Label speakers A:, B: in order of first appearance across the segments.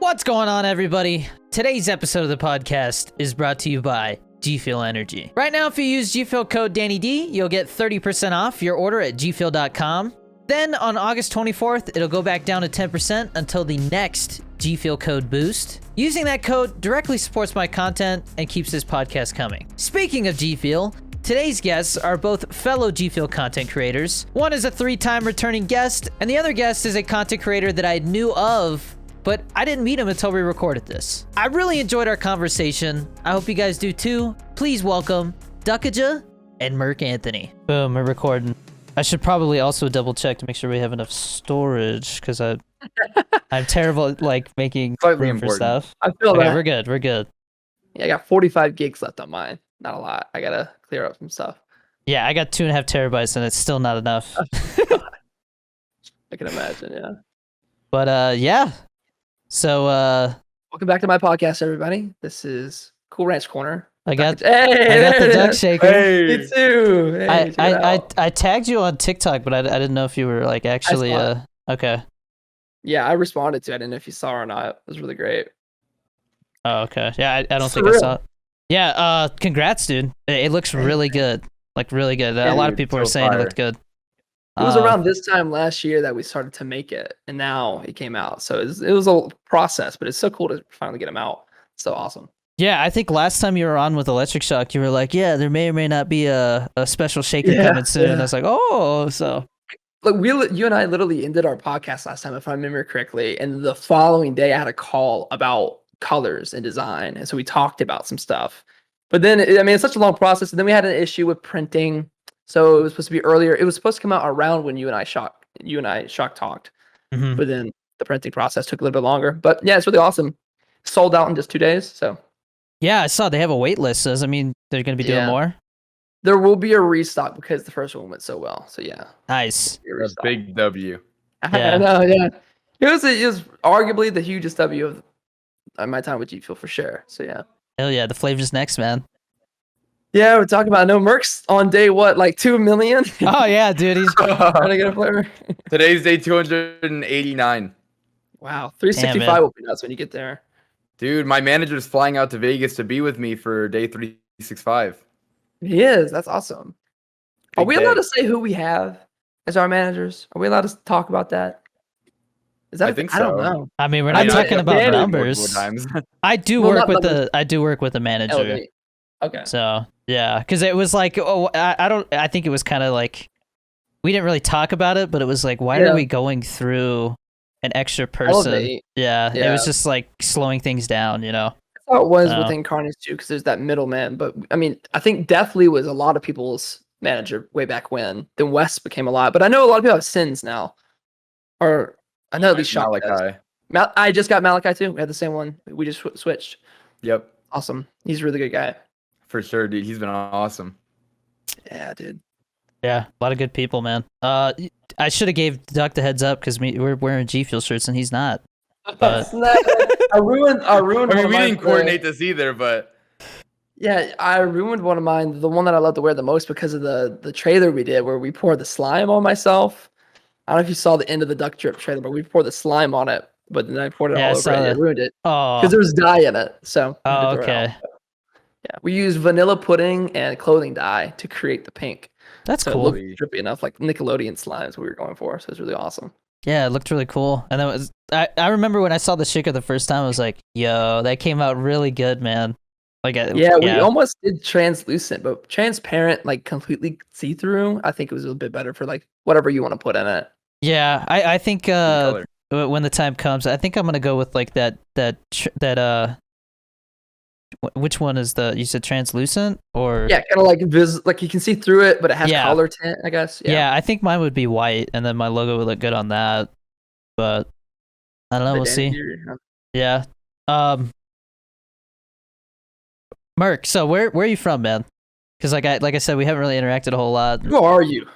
A: What's going on, everybody? Today's episode of the podcast is brought to you by GFUEL Energy. Right now, if you use GFUEL code DannyD, you'll get 30% off your order at gfuel.com. Then on August 24th, it'll go back down to 10% until the next GFUEL code boost. Using that code directly supports my content and keeps this podcast coming. Speaking of GFUEL, today's guests are both fellow GFUEL content creators. One is a 3-time returning guest, and the other guest is a content creator that I knew of, but I didn't meet him until we recorded this. I really enjoyed our conversation. I hope you guys do too. Please welcome Dukaja and Mercanthony. Boom, we're recording. I should probably also double check to make sure we have enough storage, because I'm terrible at like making room for stuff.
B: I feel that.
A: We're good.
B: Yeah, I got 45 gigs left on mine. Not a lot. I gotta clear up some stuff.
A: Yeah, I got 2.5 terabytes and it's still not enough.
B: I can imagine, yeah.
A: But yeah. So
B: welcome back to my podcast, everybody. This is Cool Ranch Corner.
A: I got
B: the
A: duck shaker.
B: Hey. Me too. Hey,
A: I tagged you on TikTok, but I didn't know if you were like actually okay.
B: Yeah, I responded to it. I didn't know if you saw it or not. It was really great.
A: Oh, okay. Yeah, I don't think I saw it. Yeah, congrats, dude. It looks really good. Like really good.
B: Yeah,
A: a lot of people are saying it looked good.
B: It was around this time last year that we started to make it, and now it came out. So it was a process, but it's so cool to finally get them out. So awesome.
A: Yeah, I think last time you were on with Electric Shock, you were like, yeah, there may or may not be a special shaker coming soon. And I was like, oh, so.
B: Look, you and I literally ended our podcast last time, if I remember correctly, and the following day I had a call about colors and design, and so we talked about some stuff. But then, it's such a long process, and then we had an issue with printing. So it was supposed to be earlier. It was supposed to come out around when you and I shock talked.
A: Mm-hmm.
B: But then the printing process took a little bit longer. But yeah, it's really awesome. Sold out in just 2 days. So
A: yeah, I saw they have a wait list. So does that mean they're going to be doing more?
B: There will be a restock because the first one went so well. So yeah,
A: nice.
C: A big W.
B: Yeah. I know. Yeah, it was arguably the hugest W of my time with GFUEL for sure. So yeah.
A: Hell yeah, the flavor's next, man.
B: Yeah, we're talking about. I know Merc's on day what, like 2 million?
A: Oh yeah, dude, he's
B: trying to get a flavor.
C: Today's day 289.
B: Wow, 365 will be nuts when you get there.
C: Dude, my manager's flying out to Vegas to be with me for day 365.
B: He is. That's awesome. Are we allowed to say who we have as our managers? Are we allowed to talk about that? Is that?
C: I think so.
B: I don't know.
A: I mean, we're not talking about numbers. I do work with the manager.
B: LD. Okay.
A: So yeah, because it was like, I think it was kind of like we didn't really talk about it, but it was like, why are we going through an extra person? Yeah, it was just like slowing things down, you know.
B: That's how it was with Incarnate too, because there's that middleman. But I mean, I think Deathly was a lot of people's manager way back when. Then Wes became a lot, but I know a lot of people have Sins now. Or I know at least
C: Malachi.
B: I just got Malachi too. We had the same one. We just switched.
C: Yep.
B: Awesome. He's a really good guy.
C: For sure, dude. He's been awesome.
B: Yeah, dude.
A: Yeah, a lot of good people, man. I should have gave Duck the heads up because we're wearing GFUEL shirts and he's not. But...
B: I ruined.
C: I mean, we didn't coordinate this either, but
B: yeah, I ruined one of mine. The one that I love to wear the most because of the trailer we did where we poured the slime on myself. I don't know if you saw the end of the duck drip trailer, but we poured the slime on it. But then I poured it all over it and it ruined it.
A: Oh,
B: because there was dye in it. So
A: okay.
B: Yeah, we used vanilla pudding and clothing dye to create the pink.
A: That's cool.
B: It looked drippy enough, like Nickelodeon slimes we were going for. So it's really awesome.
A: Yeah, it looked really cool. And I remember when I saw the shaker the first time, I was like, yo, that came out really good, man. Like,
B: we almost did translucent, but transparent, like completely see-through. I think it was a bit better for like whatever you want to put in it.
A: Yeah, I think when the time comes, I think I'm gonna go with like that. Which one is you said translucent or?
B: Yeah, kind of like you can see through it, but it has color tint, I guess.
A: Yeah, I think mine would be white, and then my logo would look good on that. But I don't know. We'll see. Yeah. Merc, so where are you from, man? Because like I said, we haven't really interacted a whole lot.
B: Who are you?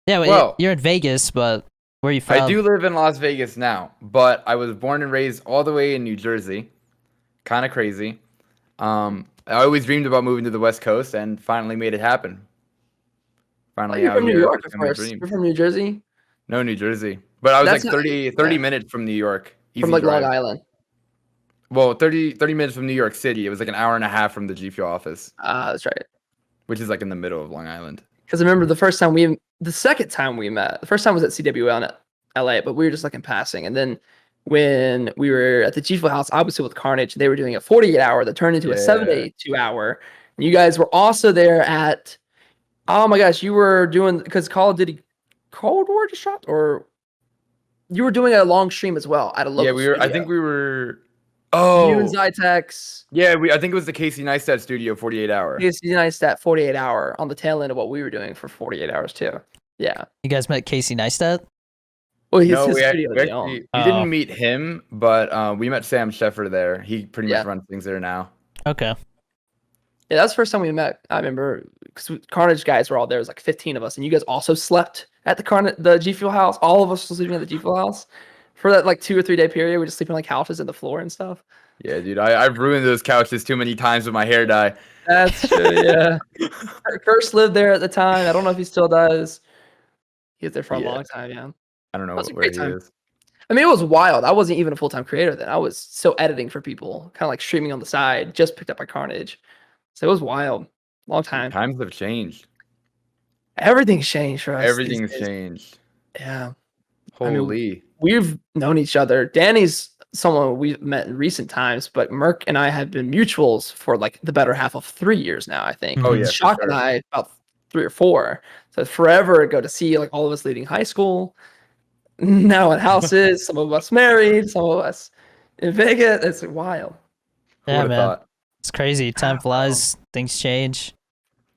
A: Yeah, well, you're in Vegas, but where are you from?
C: I do live in Las Vegas now, but I was born and raised all the way in New Jersey. Kind of crazy. I always dreamed about moving to the West Coast and finally made it happen. Finally,
B: you're from New York, of course. You're from New Jersey?
C: No, New Jersey. But I was like 30 minutes from New York.
B: From like Long Island.
C: Well, 30 minutes from New York City. It was like an hour and a half from the G Fuel office,
B: That's right.
C: which is like in the middle of Long Island.
B: Because I remember the second time we met, the first time was at CWL in LA, but we were just like in passing. And then when we were at the GFUEL house, obviously with Carnage, they were doing a 48-hour that turned into a 72-hour. And you guys were also there at, oh my gosh, you were doing, because Call of Duty Cold War just dropped, or you were doing a long stream as well at a local
C: Yeah, we were. I
B: studio.
C: think we were.
B: You
C: Oh,
B: and Zytex.
C: yeah. I think it was the Casey Neistat studio 48 hour.
B: Casey Neistat 48-hour on the tail end of what we were doing for 48 hours too. Yeah.
A: You guys met Casey Neistat?
B: Well, his
C: No,
B: studio
C: we
B: they own.
C: actually we didn't meet him, but we met Sam Sheffer there. He pretty
B: Yeah.
C: much runs things there now.
A: Okay.
B: Yeah, that's the first time we met. I remember because Carnage guys were all there. It was like 15 of us, and you guys also slept at the G Fuel house. All of us were sleeping at the G Fuel house for that like 2 or 3 day period. We just sleeping on like couches and the floor and stuff.
C: Yeah, dude. I've ruined those couches too many times with my hair dye.
B: That's true. Yeah. First lived there at the time. I don't know if he still does. He was there for a
C: Yeah.
B: long time. Yeah.
C: I don't know
B: That's a
C: where
B: great
C: he
B: time.
C: is.
B: I mean, it was wild. I wasn't even a full time creator then. I was still editing for people, kind of like streaming on the side. Just picked up by Carnage, so it was wild. Long time.
C: Times have changed.
B: Everything's changed for us. these
C: Everything's
B: days.
C: changed.
B: Yeah.
C: Holy.
B: We've known each other. Danny's someone we've met in recent times, but Merc and I have been mutuals for like the better half of 3 years now, I think.
A: Oh,
C: yeah, for
B: Shock and
C: sure.
B: I about 3 or 4. So forever ago to see like all of us leaving high school. Now at houses, some of us married, some of us in Vegas. It's wild.
C: Who
A: Yeah,
C: would've
A: man.
C: thought?
A: It's crazy. Time flies. Things change.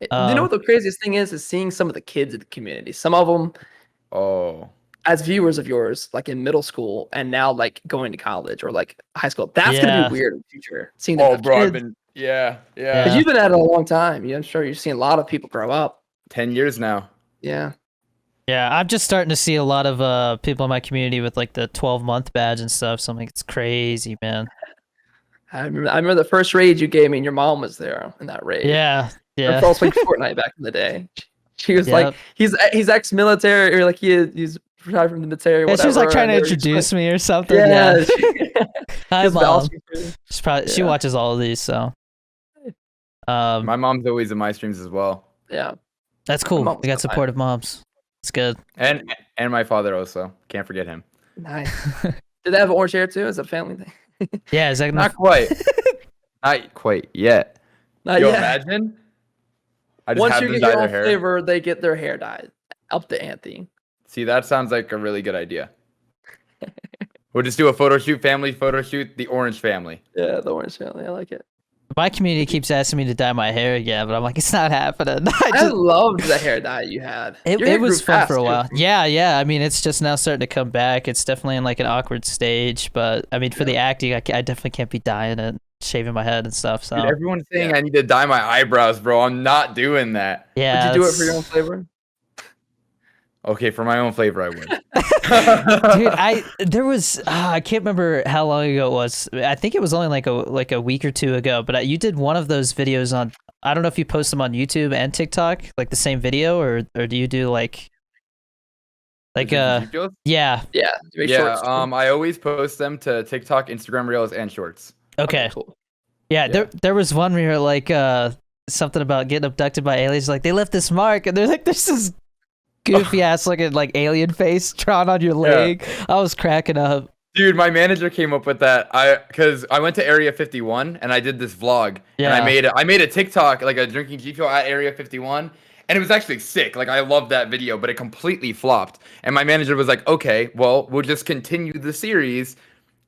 B: You know what the craziest thing is seeing some of the kids in the community. Some of them
C: Oh.
B: as viewers of yours, like in middle school and now like going to college or like high school. That's gonna
A: Yeah.
B: be weird in the future. Seeing them
C: Oh,
B: have
C: bro, I've
B: kids.
C: been yeah.
B: Because you've been at it a long time. I'm sure you've seen a lot of people grow up.
C: 10 years now.
B: Yeah.
A: Yeah, I'm just starting to see a lot of people in my community with like the 12-month badge and stuff. So I'm like, it's crazy, man.
B: I remember the first raid you gave me and your mom was there in that raid.
A: Yeah,
B: I
A: yeah.
B: was playing Fortnite back in the day. She was
A: Yep.
B: like, he's ex-military or like he's retired from the military.
A: Yeah, she was like
B: whatever,
A: trying to
B: and they were just
A: introduce me or something.
B: like,
A: Yeah.
B: Yeah. She,
A: Hi,
B: just
A: mom.
B: vouching for me.
A: She
B: Yeah.
A: watches all of these, so.
C: My mom's always in my streams as well.
B: Yeah.
A: That's cool.
B: mom's
A: We got
B: so fine.
A: supportive moms. It's good.
C: And my father also. Can't forget him.
B: Nice. Did they have orange hair too? Is it a family thing?
A: Yeah, is that
C: Not
A: enough?
C: quite. Not quite yet.
B: Not
C: Yo,
B: yet.
C: imagine. I just
B: Once
C: have
B: you
C: them
B: get
C: dye
B: your
C: their
B: own
C: hair.
B: flavor, they get their hair dyed. Up the ante.
C: See, that sounds like a really good idea. We'll just do a photo shoot, family photo shoot, the Orange family.
B: Yeah, the orange family. I like it.
A: My community keeps asking me to dye my hair again, but I'm like, it's not happening.
B: I loved the hair dye you had. Your hair
A: It was
B: grew
A: fun
B: fast,
A: for a
B: too.
A: while. Yeah. I mean, it's just now starting to come back. It's definitely in like an awkward stage, but I mean, for the acting, I definitely can't be dyeing it, shaving my head and stuff. So
C: Dude, everyone's saying I need to dye my eyebrows, bro. I'm not doing that.
A: yeah.
B: Would you do it for your own flavor?
C: Okay, for my own flavor, I would.
A: Dude, there was I can't remember how long ago it was. I think it was only like a week or two ago. But you did one of those videos on. I don't know if you post them on YouTube and TikTok, like the same video, or do you do like yeah.
B: Yeah. Very
C: Yeah,
B: short.
C: I always post them to TikTok, Instagram Reels, and Shorts.
A: Okay.
B: Cool.
A: Yeah, there was one where you're like something about getting abducted by aliens. Like they left this mark, and they're like, there's this goofy ass looking like alien face drawn on your leg. I was cracking up.
C: Dude, my manager came up with that. Because I went to Area 51 and I did this vlog.
A: Yeah.
C: And I made a TikTok, like a drinking G Fuel at Area 51. And it was actually sick. Like I loved that video, but it completely flopped. And my manager was like, okay, well, we'll just continue the series.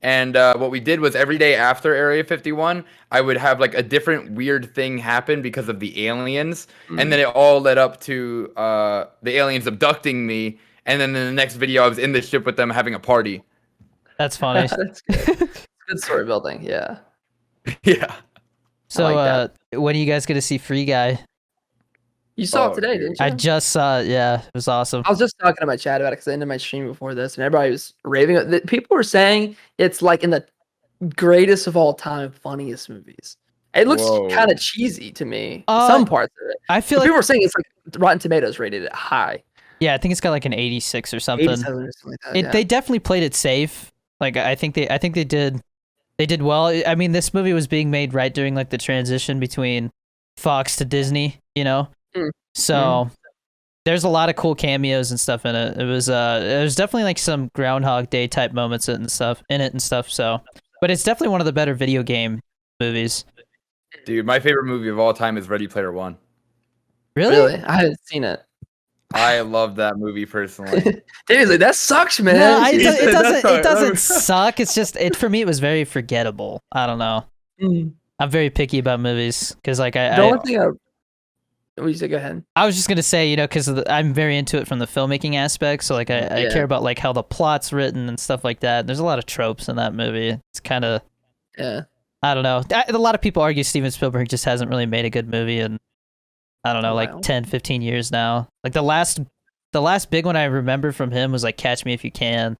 C: And what we did was every day after Area 51, I would have like a different weird thing happen because of the aliens. And then it all led up to the aliens abducting me. And then in the next video, I was in the ship with them having a party.
A: That's funny.
B: That's good. Good story building. Yeah.
C: Yeah.
A: So
B: like
A: when are you guys gonna see Free Guy?
B: You saw
C: Oh,
B: it today,
C: dude.
B: didn't you?
A: I just saw it. Yeah, it was awesome.
B: I was just talking to my chat about it because I ended my stream before this, and everybody was raving. People were saying it's like in the greatest of all time, funniest movies. It looks
C: Whoa.
B: kind of cheesy to me.
A: Uh,
B: Some parts of it.
A: I feel
B: But
A: like
B: people were saying it's like Rotten Tomatoes rated it high,
A: yeah, I think it's got like an 86 or something.
B: 87 or something like that.
A: They definitely played it safe. Like I think they They did well. I mean, this movie was being made right during like the transition between Fox to Disney, you know?
B: Mm.
A: So there's a lot of cool cameos and stuff in it. It was definitely like some Groundhog Day type moments and stuff in it and stuff. So, but it's definitely one of the better video game movies.
C: Dude, my favorite movie of all time is Ready Player One.
A: Really?
B: I haven't seen it.
C: I love that movie personally.
B: David's like, that sucks, man.
A: No, it
C: That's
A: doesn't
C: right.
A: suck. It's just for me it was very forgettable. I don't know.
B: Mm.
A: I'm very picky about movies because like
B: The only thing what you say? Go ahead.
A: I was just gonna say, you know, because I'm very into it from the filmmaking aspect. So like I care about like how the plot's written and stuff like that. There's a lot of tropes in that movie. It's kind of I don't know. A lot of people argue Steven Spielberg just hasn't really made a good movie in I don't know, like 10, 15 years now. Like the last big one I remember from him was like Catch Me If You Can,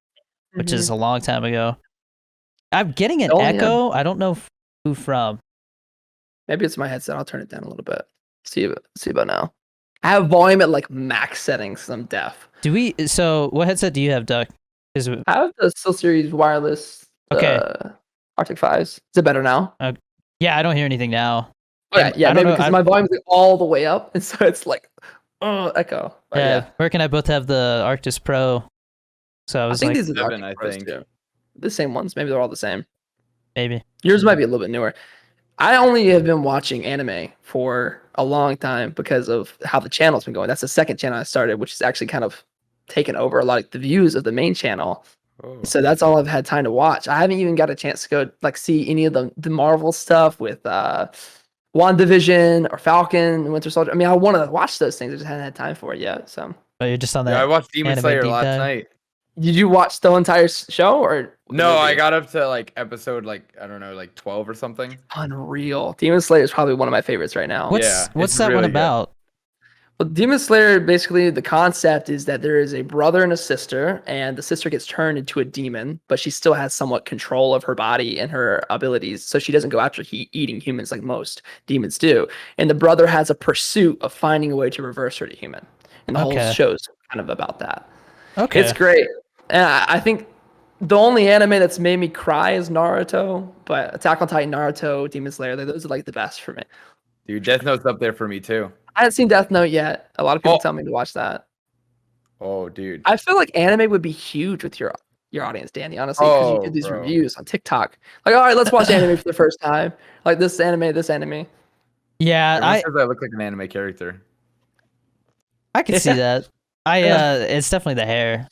A: which is a long time ago. I'm getting an echo. I don't know who from.
B: Maybe it's my headset. I'll turn it down a little bit. See about now. I have volume at like max settings because I'm deaf.
A: So what headset do you have, Duck?
B: I have the SteelSeries wireless. Arctic 5s. Is it better now?
A: Yeah, I don't hear anything now.
B: Okay, yeah, maybe because my volume's like all the way up, and so it's like, echo. But yeah,
A: Merc and I both have the Arctis Pro, so I
B: think
A: like,
B: these are Arctic Pros too. The same ones. Maybe they're all the same.
A: Maybe
B: yours might be a little bit newer. I only have been watching anime for a long time because of how the channel's been going. That's the second channel I started, which is actually kind of taken over a lot of the views of the main channel. So that's all I've had time to watch. I haven't even got a chance to go like see any of the Marvel stuff with WandaVision or Falcon and Winter Soldier. I mean, I want to watch those things. I just haven't had time for it yet. So.
A: Oh, you're just on that.
C: Yeah, I watched Demon Slayer last night.
B: Did you watch the entire show or?
C: No, I got up to like episode like I don't know, like 12 or something.
B: Unreal. Demon Slayer is probably one of my favorites right now.
A: What's that one about?
B: Well, Demon Slayer, basically the concept is that there is a brother and a sister, and the sister gets turned into a demon, but she still has somewhat control of her body and her abilities, so she doesn't go after eating humans like most demons do. And the brother has a pursuit of finding a way to reverse her to human, and the whole show's kind of about that. Okay, it's great. And I think the only anime that's made me cry is Naruto, but Attack on Titan, Naruto, Demon Slayer, those are like the best for me.
C: Dude, Death Note's up there for me too.
B: I haven't seen Death Note yet. A lot of people tell me to watch that.
C: Oh, dude.
B: I feel like anime would be huge with your audience, Danny, honestly, because you did these reviews on TikTok. Like, all right, let's watch anime for the first time. Like this anime.
A: Yeah,
C: I look like an anime character.
A: I can see that. It's definitely the hair.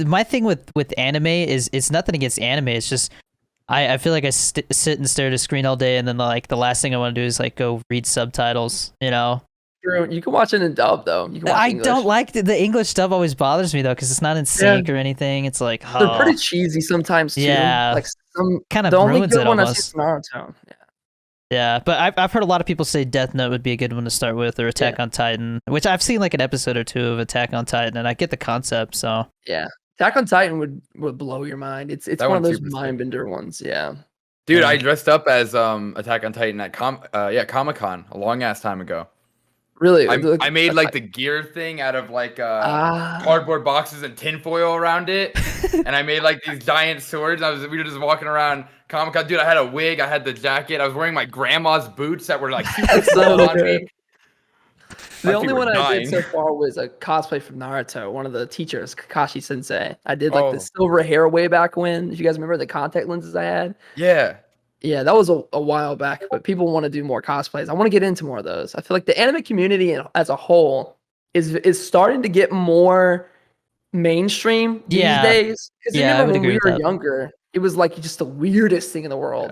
A: My thing with anime is it's nothing against anime. It's just I feel like I sit and stare at a screen all day, and then like the last thing I want to do is like go read subtitles. You know.
B: True. You can watch it in dub though. You can watch
A: I don't like the English dub. Always bothers me though because it's not in sync or anything. It's like
B: they're pretty cheesy sometimes too.
A: Yeah,
B: like some
A: kind of ruins it almost.
B: Naruto.
A: Yeah, but I've heard a lot of people say Death Note would be a good one to start with, or Attack on Titan, which I've seen like an episode or two of Attack on Titan, and I get the concept. So
B: yeah, Attack on Titan would blow your mind. It's one of those mind bender ones. Yeah,
C: dude, I dressed up as Attack on Titan at Comic-Con a long ass time ago.
B: Really?
C: I made like the gear thing out of like cardboard boxes and tinfoil around it, and I made like these giant swords. We were just walking around Comic-Con. Dude, I had a wig, I had the jacket, I was wearing my grandma's boots that were like super small on me.
B: The only one I did so far was a cosplay from Naruto. One of the teachers, Kakashi Sensei. I did like the silver hair way back when. Do you guys remember the contact lenses I had? Yeah, that was a while back, but people want to do more cosplays. I want to get into more of those. I feel like the anime community as a whole is starting to get more mainstream these days. Because remember when we were younger, it was like just the weirdest thing in the world.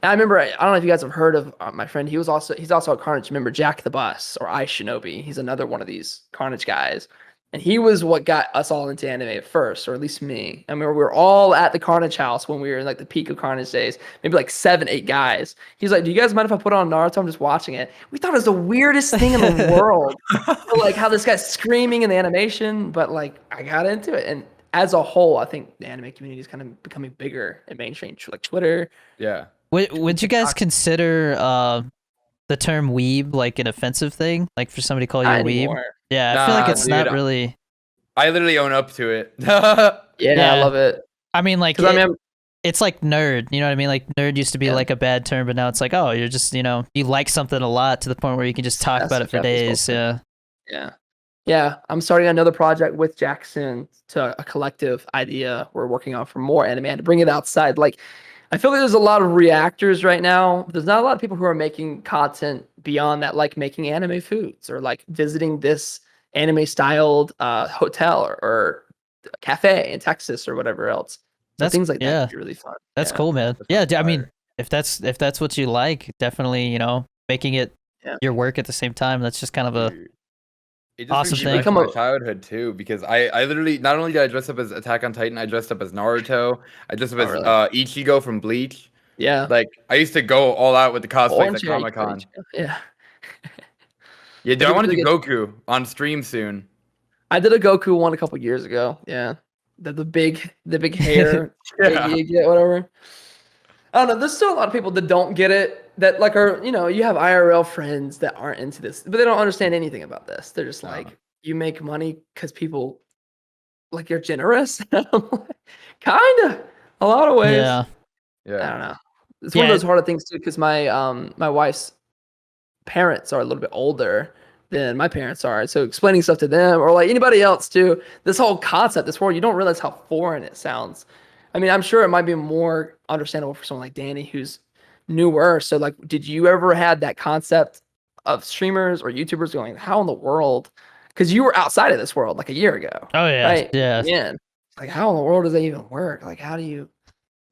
B: And I remember, I don't know if you guys have heard of my friend. He's also a Carnage member, Jack the Bus or Ice Shinobi. He's another one of these Carnage guys. And he was what got us all into anime at first, or at least me. I remember we were all at the Carnage house when we were in like the peak of Carnage days, maybe like 7, 8 guys. He's like, "Do you guys mind if I put on Naruto? I'm just watching it." We thought it was the weirdest thing in the world. Like how this guy's screaming in the animation, but like I got into it. And as a whole, I think the anime community is kind of becoming bigger and mainstream, like Twitter.
C: Yeah.
A: Would you guys consider the term weeb like an offensive thing? Like for somebody to call you a weeb? Yeah, I feel like it's not really.
C: I literally own up to it.
B: Yeah, I love it.
A: I mean, like, it's like nerd, you know what I mean? Like nerd used to be
B: Yeah.
A: like a bad term, but now it's like, oh, you're just, you know, you like something a lot to the point where you can just talk
B: That's
A: about
B: the
A: it for
B: Japanese
A: days.
B: culture.
A: Yeah.
B: Yeah. I'm starting another project with Jackson to a collective idea we're working on for more anime and to bring it outside. Like, I feel like there's a lot of reactors right now. There's not a lot of people who are making content beyond that, like making anime foods or like visiting this anime styled hotel or cafe in Texas or whatever else. So
A: That's
B: things like that
A: yeah.
B: could be really fun.
A: That's
B: Yeah.
A: cool, man.
C: That
A: Yeah,
C: sounds
A: I mean,
C: fire.
A: if that's what you like, definitely, you know, making it
B: Yeah.
A: your work at the same time. That's just kind of a
C: Dude. It just
A: awesome
C: brings me
A: thing.
C: back to
B: Become
C: my
B: a
C: childhood too, because I literally not only did I dress up as Attack on Titan, I dressed up as Naruto. I dressed up
B: oh
C: as
B: really?
C: Ichigo from Bleach.
B: Yeah.
C: Like I used to go all out with the cosplays
B: Orange
C: at
B: hair. You
C: Comic
B: could put
C: Con.
B: each- Yeah.
C: Yeah, dude,
B: It's
C: I
B: a
C: want to
B: really
C: do
B: good.
C: Goku on stream soon.
B: I did a Goku one a couple years ago. Yeah. The big hair thing
C: Yeah.
B: you get, whatever. I don't know. There's still a lot of people that don't get it. That like are you have IRL friends that aren't into this, but they don't understand anything about this. They're just
C: No.
B: like, you make money because people like you're generous. Kinda, a lot of ways.
A: Yeah.
B: I
C: Yeah.
B: don't know. It's one of
A: Yeah.
B: those harder things too, because my wife's parents are a little bit older than my parents are. So explaining stuff to them or like anybody else too, this whole concept, this world, you don't realize how foreign it sounds. I mean, I'm sure it might be more understandable for someone like Danny who's newer. So like, did you ever had that concept of streamers or YouTubers going, how in the world? Because you were outside of this world like a year ago,
A: Oh yeah.
B: right?
A: Yeah.
B: Yeah. Like, how in the world does that even work? Like, how do you make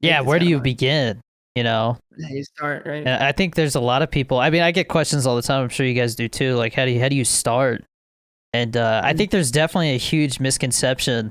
A: Yeah,
B: this
A: where do
B: kind of
A: you
B: money?
A: begin? You know?
B: How you start, right?
A: And I think there's a lot of people. I mean, I get questions all the time. I'm sure you guys do too. Like, how do you start? And I think there's definitely a huge misconception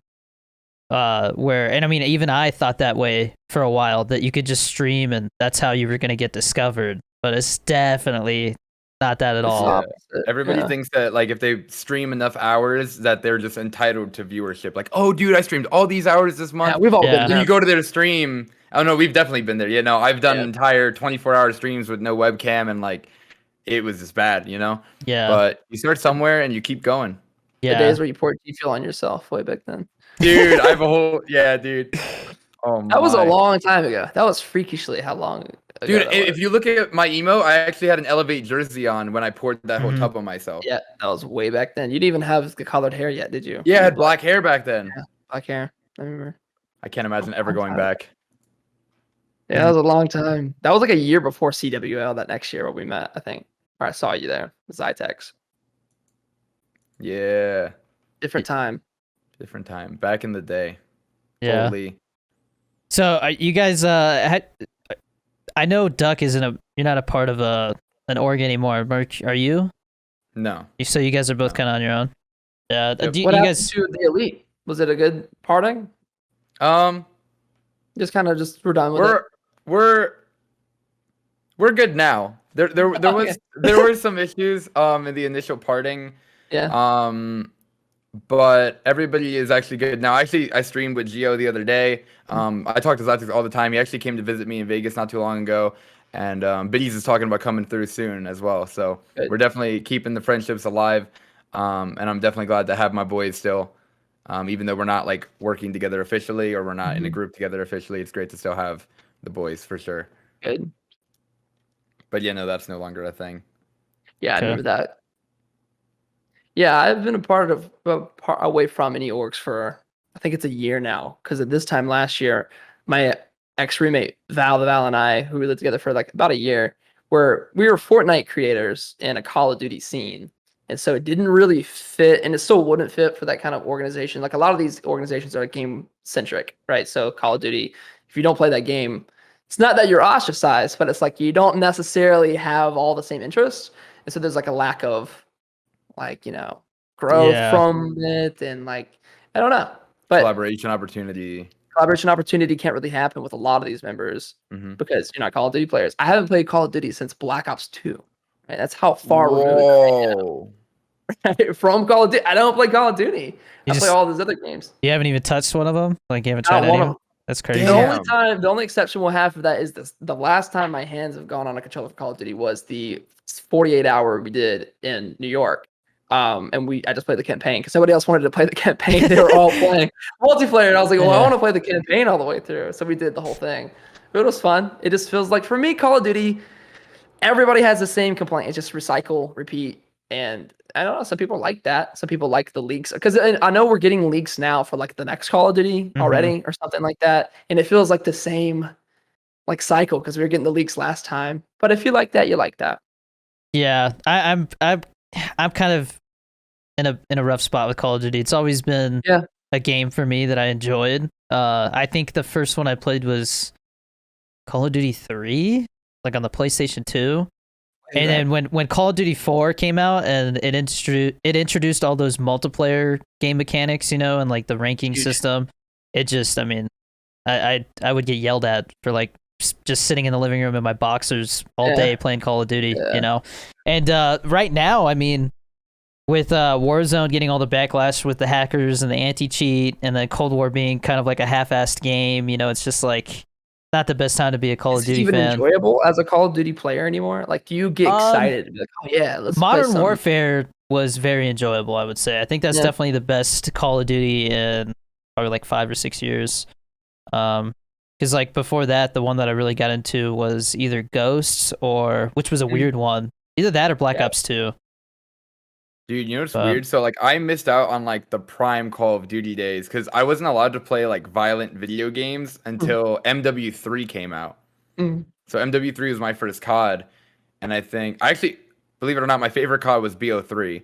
A: where, and I mean, even I thought that way for a while, that you could just stream and that's how you were going to get discovered. But it's definitely not that at
B: It's the
A: all.
B: opposite,
C: Everybody
B: yeah.
C: thinks that like if they stream enough hours that they're just entitled to viewership. Like, oh dude, I streamed all these hours this month.
B: Yeah, we've all
A: Yeah.
B: been
C: Then
B: there.
C: you go to their stream. Oh no, we've definitely been there. Yeah, no, I've done
B: Yeah.
C: entire 24-hour streams with no webcam and like it was just bad, you know?
A: Yeah.
C: But you start somewhere and you keep going.
B: The
A: Yeah.
B: days where you poured GFUEL on yourself way back then.
C: Dude, I have a whole dude. Oh
B: That was a
C: my.
B: long time ago. That was freakishly how long ago
C: Dude,
B: that
C: if
B: was.
C: you look at my emo, I actually had an Elevate jersey on when I poured that whole
A: Mhm.
C: tub on myself.
B: Yeah, that was way back then. You didn't even have the colored hair yet, did you?
C: Yeah, I
B: You
C: had black hair back then.
B: black hair. I remember.
C: I can't imagine ever
B: Long
C: going
B: time.
C: back.
B: Yeah, that was a long time. That was like a year before CWL. That next year when we met, I think. Or I saw you there. Zytex.
C: Yeah.
B: Different time.
C: Different time. Back in the day.
A: Yeah.
C: Totally.
A: So you guys, I know Duck isn't you're not a part of an org anymore. Mark, are you?
C: No.
A: So you guys are both
C: No.
A: kind of on your own. Yeah.
C: Yep.
A: Do
B: What
A: you
B: happened
A: guys?
B: to the elite? Was it a good parting? Just kind of just we're done with it.
C: We're good now. There
B: Okay.
C: was there were some issues in the initial parting.
B: Yeah.
C: But everybody is actually good now. Actually, I streamed with Gio the other day. I talk to Zytex all the time. He actually came to visit me in Vegas not too long ago. And Biddies is talking about coming through soon as well. So
B: Good.
C: we're definitely keeping the friendships alive. And I'm definitely glad to have my boys still. Even though we're not like working together officially or we're not in a group together officially, it's great to still have the boys for sure.
B: Good.
C: But yeah, no, that's no longer a thing.
B: Yeah, I
A: Okay.
B: remember that. Yeah, I've been a part of away from any orgs for I think it's a year now. Because at this time last year, my ex roommate Val and I, who we lived together for like about a year, we were Fortnite creators in a Call of Duty scene, and so it didn't really fit, and it still wouldn't fit for that kind of organization. Like a lot of these organizations are game centric, right? So Call of Duty, if you don't play that game, it's not that you're ostracized, but it's like you don't necessarily have all the same interests, and so there's like a lack of like growth
A: Yeah.
B: from it, and like I don't know, but
C: Collaboration opportunity.
B: collaboration opportunity can't really happen with a lot of these members
C: Mm-hmm.
B: because you're not Call of Duty players. I haven't played Call of Duty since Black Ops 2. Right? That's how far removed
C: Whoa.
B: I am from Call of Duty. I don't play Call of Duty. I play
A: just-
B: all these other games.
A: You haven't even touched one of them. Like you haven't
B: Not
A: tried
B: one
A: any
B: of
A: of them. That's crazy.
C: Damn.
B: The only exception we'll have for that is this. The last time my hands have gone on a controller for Call of Duty was the 48-hour we did in New York, And I just played the campaign because nobody else wanted to play the campaign. They were all playing multiplayer, and I was like, well, I want to play the campaign all the way through. So we did the whole thing. But it was fun. It just feels like, for me, Call of Duty, everybody has the same complaint. It's just recycle, repeat. And I don't know, some people like that. Some people like the leaks. Because I know we're getting leaks now for like the next Call of Duty already or something like that. And it feels like the same like cycle because we were getting the leaks last time. But if you like that, you like that.
A: Yeah, I'm kind of in a rough spot with Call of Duty. It's always been a game for me that I enjoyed. I think the first one I played was Call of Duty 3, like on the PlayStation 2. And then when Call of Duty 4 came out and it introduced all those multiplayer game mechanics, and like the ranking system, it just, I mean, I would get yelled at for like just sitting in the living room in my boxers all day playing Call of Duty, And right now, I mean, with Warzone getting all the backlash with the hackers and the anti-cheat, and then Cold War being kind of like a half-assed game, it's just like not the best time to be a Call of Duty fan. Is it even
B: enjoyable as a Call of Duty player anymore? Like, do you get excited to be like, oh yeah, let's play
A: Modern Warfare was very enjoyable, I would say. I think that's definitely the best Call of Duty in probably like 5 or 6 years. Because like before that, the one that I really got into was either Ghosts which was a weird one, either that or Black Ops 2.
C: Dude, you know what's weird? So like I missed out on like the prime Call of Duty days because I wasn't allowed to play like violent video games until MW3 came out. So MW3 was my first COD, and I actually, believe it or not, my favorite COD was BO3.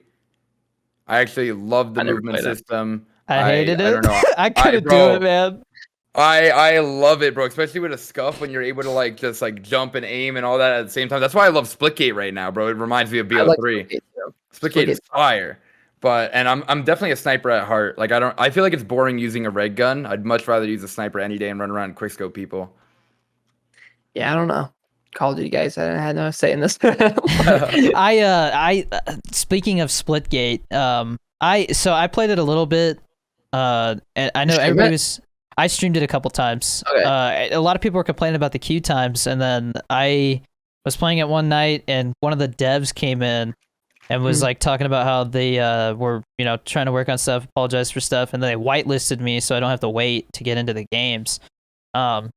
C: I actually loved the movement system.
A: I hated it. I don't know. I couldn't do it, man.
C: I love it, bro, especially with a scuff when you're able to like just like jump and aim and all that at the same time. That's why I love Splitgate right now, bro. It reminds me of BO3. Splitgate is fire. And I'm definitely a sniper at heart. Like I feel like it's boring using a red gun. I'd much rather use a sniper any day and run around and quickscope people.
B: Yeah, I don't know. Call of Duty guys, I had no say in this.
A: I speaking of Splitgate, I played it a little bit. And I know everybody was. I streamed it a couple times. Okay. A lot of people were complaining about the queue times, and then I was playing it one night, and one of the devs came in and was like talking about how they were, trying to work on stuff, apologize for stuff, and then they whitelisted me so I don't have to wait to get into the games. But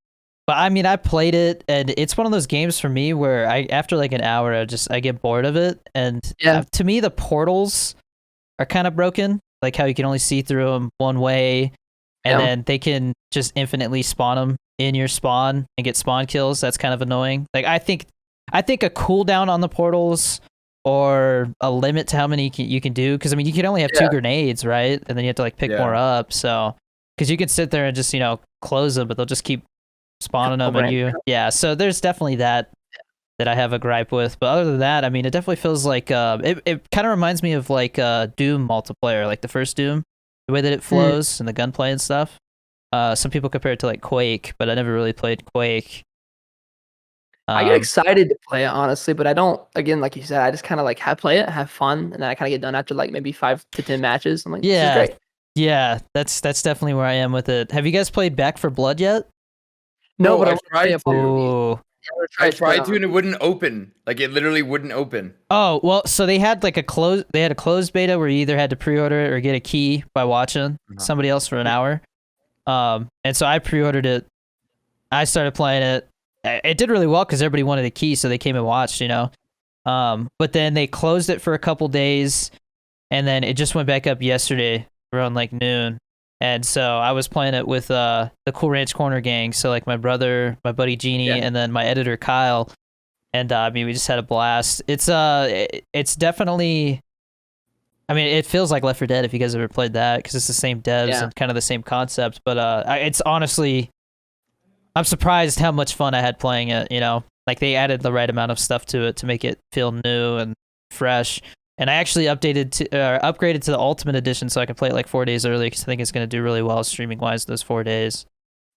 A: I mean, I played it, and it's one of those games for me where after like an hour, I get bored of it, and to me, the portals are kind of broken, like how you can only see through them one way. And then they can just infinitely spawn them in your spawn and get spawn kills. That's kind of annoying. Like I think a cooldown on the portals or a limit to how many you can do. Because I mean, you can only have 2 grenades, right? And then you have to like pick more up. So because you can sit there and just close them, but they'll just keep spawning them. And so there's definitely that I have a gripe with. But other than that, I mean, it definitely feels like it kind of reminds me of like Doom multiplayer, like the first Doom. The way that it flows and the gunplay and stuff. Some people compare it to like Quake, but I never really played Quake.
B: I get excited to play it, honestly, but I don't. Again, like you said, I just kind of like play it, have fun, and then I kind of get done after like maybe 5 to 10 matches. I'm like, this is great.
A: Yeah, that's definitely where I am with it. Have you guys played Back 4 Blood yet?
B: No, but
C: I tried
B: to.
C: I tried to, and it wouldn't open. Like it literally wouldn't open.
A: Oh well, so they had like a closed beta where you either had to pre-order it or get a key by watching somebody else for an hour. And so I pre-ordered it. I started playing it. It did really well because everybody wanted a key, so they came and watched. But then they closed it for a couple days, and then it just went back up yesterday around like noon. And so I was playing it with the Cool Ranch Corner gang. So like my brother, my buddy Jeannie, and then my editor Kyle. And I mean, we just had a blast. It's definitely. I mean, it feels like Left 4 Dead if you guys ever played that because it's the same devs and kind of the same concept. But it's honestly, I'm surprised how much fun I had playing it. Like they added the right amount of stuff to it to make it feel new and fresh. And I actually upgraded to the Ultimate Edition so I can play it like 4 days early because I think it's going to do really well streaming wise those 4 days.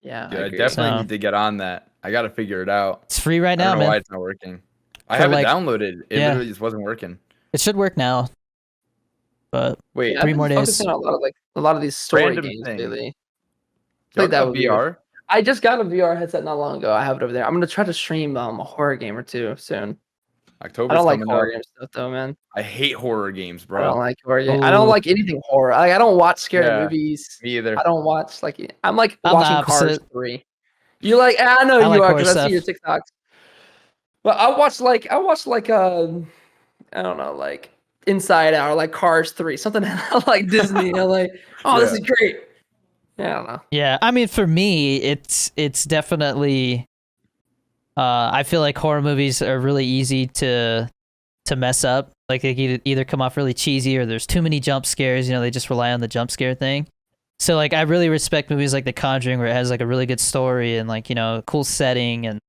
B: Yeah,
C: I definitely need to get on that. I got to figure it out.
A: It's free right now,
C: I don't know
A: man.
C: why it's not working. I have it downloaded. It literally just wasn't working.
A: It should work now. But
C: wait,
A: 3 more days.
B: On a lot of these story games lately.
C: Like that VR.
B: I just got a VR headset not long ago. I have it over there. I'm gonna try to stream a horror game or two soon.
C: October's
B: I don't like
C: coming
B: horror
C: up.
B: game stuff though, man.
C: I hate horror games,
B: I don't
C: bro.
B: like horror game. I don't
A: Ooh.
B: like anything horror. I don't watch scary
C: Yeah,
B: movies.
C: me either.
B: I don't watch like I'm like
A: I'm the
B: watching Cars
A: opposite.
B: 3. You like I know
A: I
B: you
A: like
B: are
A: horror
B: because I see your
A: stuff.
B: TikToks. But I watched like I don't know, like Inside Out or like Cars 3, something like Disney. I'm like, oh, this
C: Yeah.
B: is great. Yeah, I don't know.
A: Yeah, I mean, for me, it's definitely. I feel like horror movies are really easy to mess up. Like they can either come off really cheesy or there's too many jump scares. You know, they just rely on the jump scare thing. So like, I really respect movies like The Conjuring, where it has like a really good story and like, you know, a cool setting and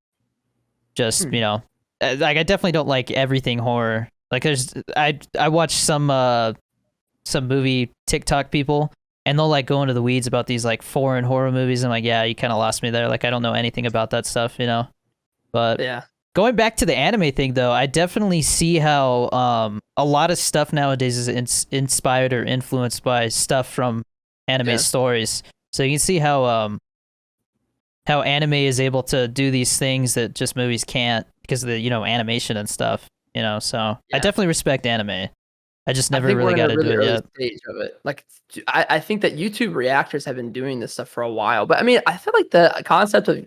A: just you know, like I definitely don't like everything horror. Like I watch some movie TikTok people, and they'll like go into the weeds about these like foreign horror movies. I'm like, yeah, you kind of lost me there. Like I don't know anything about that stuff, you know. But
B: Yeah.
A: going back to the anime thing, though, I definitely see how a lot of stuff nowadays is inspired or influenced by stuff from anime stories. So you can see how anime is able to do these things that just movies can't because of the, you know, animation and stuff. You know, so I definitely respect anime. I just never really got to do it yet.
B: Stage of it. Like I think that YouTube reactors have been doing this stuff for a while. But I mean, I feel like the concept of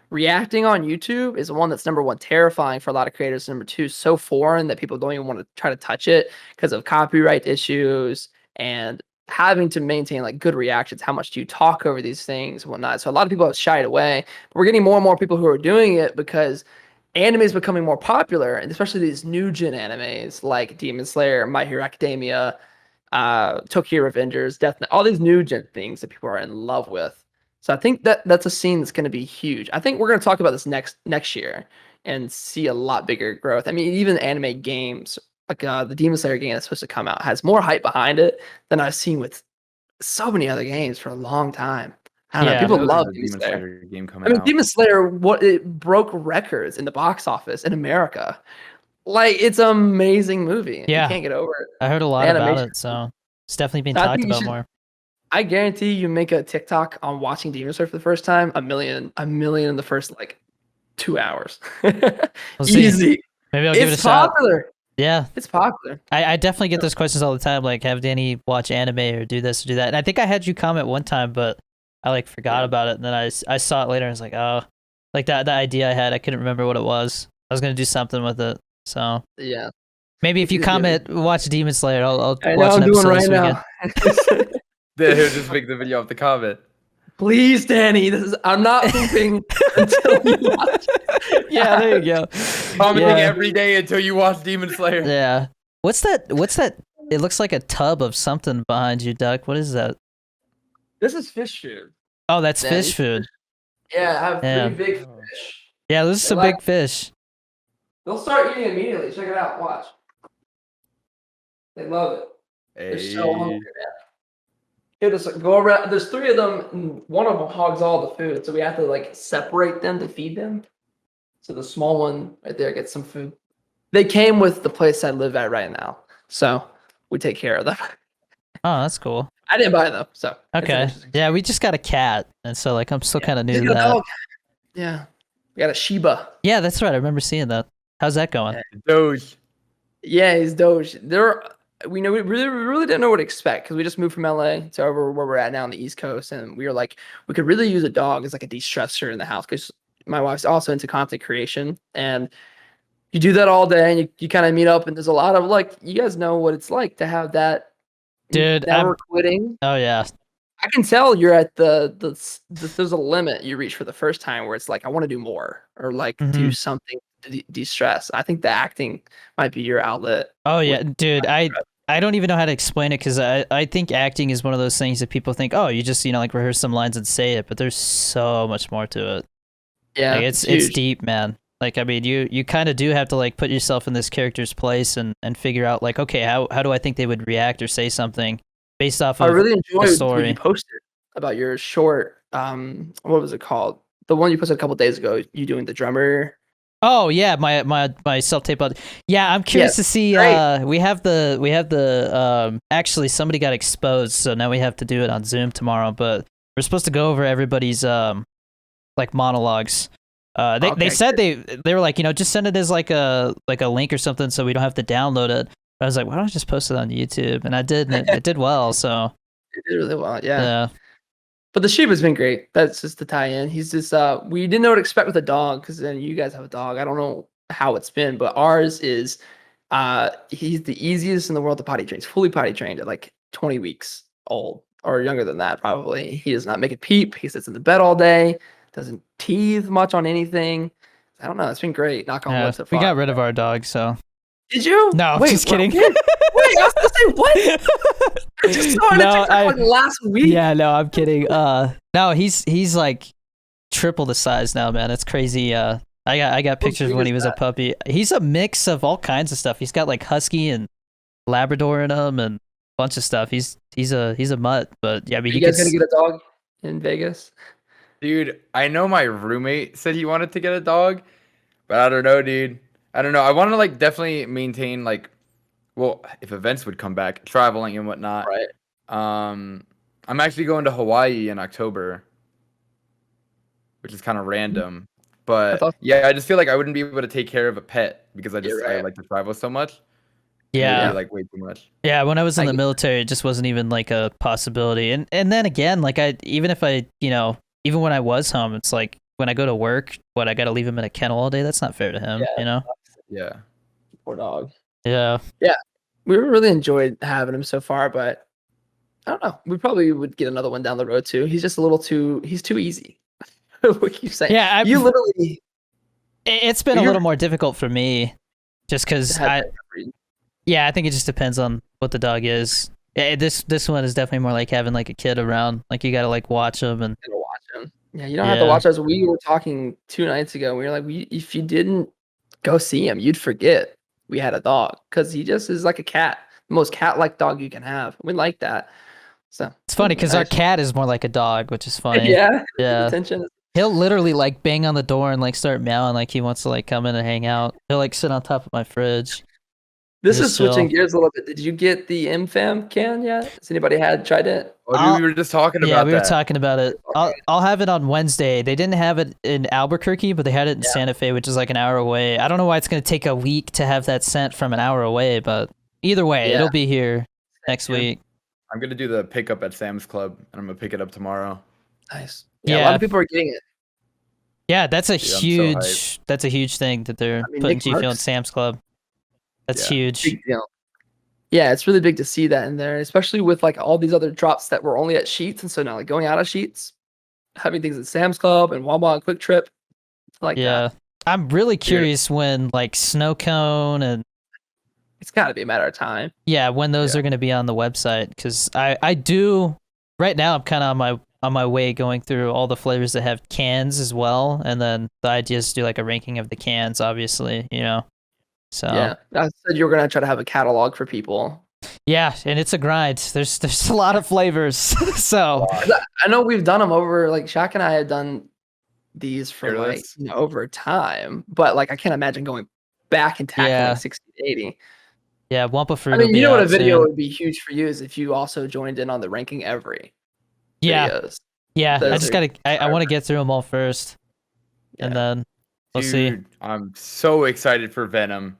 B: reacting on YouTube is one that's number one terrifying for a lot of creators. Number two, so foreign that people don't even want to try to touch it because of copyright issues and having to maintain like good reactions. How much do you talk over these things and whatnot? So a lot of people have shied away. But we're getting more and more people who are doing it because anime is becoming more popular, and especially these new gen animes like Demon Slayer, My Hero Academia, Tokyo Revengers, Death Note, all these new gen things that people are in love with. So I think that that's a scene that's going to be huge. I think we're going to talk about this next year and see a lot bigger growth. I mean, even anime games like the Demon Slayer game that's supposed to come out has more hype behind it than I've seen with so many other games for a long time. I don't know.
A: Yeah.
B: People
C: I know
B: love
C: there's a
B: Demon Slayer.
C: game
B: I
C: coming
B: mean,
C: out.
B: Demon Slayer, it broke records in the box office in America. Like, it's an amazing movie.
A: Yeah.
B: You can't get over it.
A: I heard a lot
B: The
A: about
B: animation.
A: it, so it's definitely being
B: So I
A: talked
B: think you
A: about
B: should-
A: more.
B: I guarantee you make a TikTok on watching Demon Slayer for the first time, a million in the first like 2 hours.
A: We'll see.
B: Easy.
A: Maybe I'll give it a
B: It's
A: shot.
B: popular.
A: Yeah.
B: It's popular.
A: I definitely get those questions all the time, like have Danny watch anime or do this or do that. And I think I had you comment one time, but I like forgot about it. And then I saw it later and I was like, oh, like that idea I had, I couldn't remember what it was. I was gonna do something with it. So
B: Yeah.
A: maybe if you comment, watch Demon Slayer, I'll
B: I know
A: watch
B: I'm
A: an
B: doing
A: episode
B: right
A: this weekend.
B: now.
C: Then he'll just make the video of the comment.
B: Please, Danny. I'm not pooping until you watch.
A: Yeah, there you go.
C: Commenting
A: Yeah.
C: every day until you watch Demon Slayer.
A: Yeah. What's that? It looks like a tub of something behind you, Duck. What is that?
B: This is fish food.
A: Oh, that's
B: Danny.
A: fish food.
B: Yeah, I have
A: Yeah.
B: 3 big fish.
A: Yeah, those are some
B: like-
A: big fish.
B: They'll start eating immediately. Check it out. Watch. They love it. They're so hungry, man. Here, just go around. There's 3 of them, and one of them hogs all the food. So we have to like separate them to feed them. So the small one right there gets some food. They came with the place I live at right now, so we take care of them.
A: Oh, that's cool.
B: I didn't buy them, so it's an
A: Okay.
B: interesting-
A: Yeah, we just got a cat, and so like I'm still kind of new
B: You
A: to
B: got a
A: that.
B: dog. Yeah, we got a Shiba.
A: Yeah, that's right. I remember seeing that. How's that going?
C: Doge.
B: Yeah, he's Doge. We really didn't know what to expect because we just moved from LA to over where we're at now on the East Coast, and we were like, we could really use a dog as like a de-stressor in the house because my wife's also into content creation, and you do that all day, and you kind of meet up, and there's a lot of like, you guys know what it's like to have that.
A: Dude,
B: never quitting.
A: Oh yeah.
B: I can tell you're at there's a limit you reach for the first time where it's like, I want to do more or like do something to de-stress. I think the acting might be your outlet.
A: Oh yeah, dude. I don't even know how to explain it because I think acting is one of those things that people think, oh, you just like rehearse some lines and say it, but there's so much more to it.
B: Yeah,
A: like, it's deep, man. Like, I mean, you kind of do have to like put yourself in this character's place and figure out like, okay, how do I think they would react or say something based off of
B: I really enjoyed
A: story.
B: what you posted about your short. What was it called? The one you posted a couple days ago. You doing the drummer.
A: Oh yeah, my self-tape. Yeah, I'm curious to see. We have the actually somebody got exposed, so now we have to do it on Zoom tomorrow. But we're supposed to go over everybody's like monologues. They
B: Okay,
A: said they were like, just send it as like a link or something so we don't have to download it. But I was like, why don't I just post it on YouTube? And I did, and it did well. So
B: it did really well. Yeah.
A: yeah,
B: But the Shiba's been great. That's just the tie-in. He's just we didn't know what to expect with a dog because then you guys have a dog. I don't know how it's been, but ours is he's the easiest in the world to potty train. He's fully potty trained at like 20 weeks old or younger than that probably. He does not make a peep. He sits in the bed all day. Doesn't teeth much on anything. I don't know. It's been great. Knock on wood so
A: we
B: far.
A: got rid of our dog. So
B: Did you?
A: no, I'm just kidding.
B: Wait, I was gonna say what? I just saw it on TikTok like last week.
A: Yeah, no, I'm kidding. No, he's like triple the size now, man. It's crazy. I got pictures when he was a puppy. He's a mix of all kinds of stuff. He's got like husky and Labrador in him and a bunch of stuff. He's a mutt, but yeah, I mean,
B: you guys gonna get a dog in Vegas?
C: Dude, I know my roommate said he wanted to get a dog, but I don't know, dude. I don't know. I want to like definitely maintain like, well, if events would come back, traveling and whatnot.
B: Right.
C: I'm actually going to Hawaii in October, which is kind of random. But yeah, I just feel like I wouldn't be able to take care of a pet because I like to travel so much.
A: Yeah.
C: Maybe, like way too much.
A: Yeah, when I was in the military, it just wasn't even like a possibility. And then again, like even when I was home, it's like when I go to work, I got to leave him in a kennel all day. That's not fair to him,
C: Yeah.
B: Poor dog.
A: Yeah.
B: Yeah. We really enjoyed having him so far, but I don't know. We probably would get another one down the road too. He's just a little he's too easy. What keep saying?
A: Yeah,
B: you literally.
A: It's been a little more difficult for me, just because I think it just depends on what the dog is. Yeah, this one is definitely more like having like a kid around. Like you gotta like watch him and
B: watch him. Yeah, you don't have to watch us. We were talking 2 nights ago. We were like, if you didn't go see him, you'd forget we had a dog because he just is like a cat, the most cat-like dog you can have. We like that. So
A: it's funny because our cat is more like a dog, which is funny.
B: Yeah.
A: Attention. He'll literally like bang on the door and like start meowing like he wants to like come in and hang out. He'll like sit on top of my fridge.
B: This is switching gears a little bit. Did you get the MFAM can yet? Has anybody tried it?
C: Oh, dude, we were just talking about that.
A: Yeah, we were talking about it. I'll have it on Wednesday. They didn't have it in Albuquerque, but they had it in Santa Fe, which is like an hour away. I don't know why it's going to take a week to have that sent from an hour away, but either way, it'll be here next week.
C: I'm going to do the pickup at Sam's Club, and I'm going to pick it up tomorrow.
B: Nice. Yeah, a lot of people are getting it.
A: Yeah, that's a huge thing that they're putting GFUEL in Sam's Club. That's huge.
B: Big deal. Yeah, it's really big to see that in there, especially with like all these other drops that were only at Sheets, and so now like going out of Sheets, having things at Sam's Club and Wawa and Quick Trip, like that.
A: I'm really curious when like Snow Cone and
B: it's got to be a matter of time.
A: Yeah, when those are going to be on the website, because I do right now. I'm kind of on my way going through all the flavors that have cans as well, and then the idea is to do like a ranking of the cans, obviously, So
B: yeah, I said you were gonna try to have a catalog for people.
A: Yeah, and it's a grind. There's a lot of flavors. So
B: I know we've done them over. Like Shaq and I had done these for like over time, but like I can't imagine going back and tackling 60 to 80.
A: Yeah, Wampa Fruit.
B: I mean, what a video would be huge for you is if you also joined in on the ranking every. Videos.
A: Yeah. I want to get through them all first, and then. We'll see.
C: I'm so excited for Venom.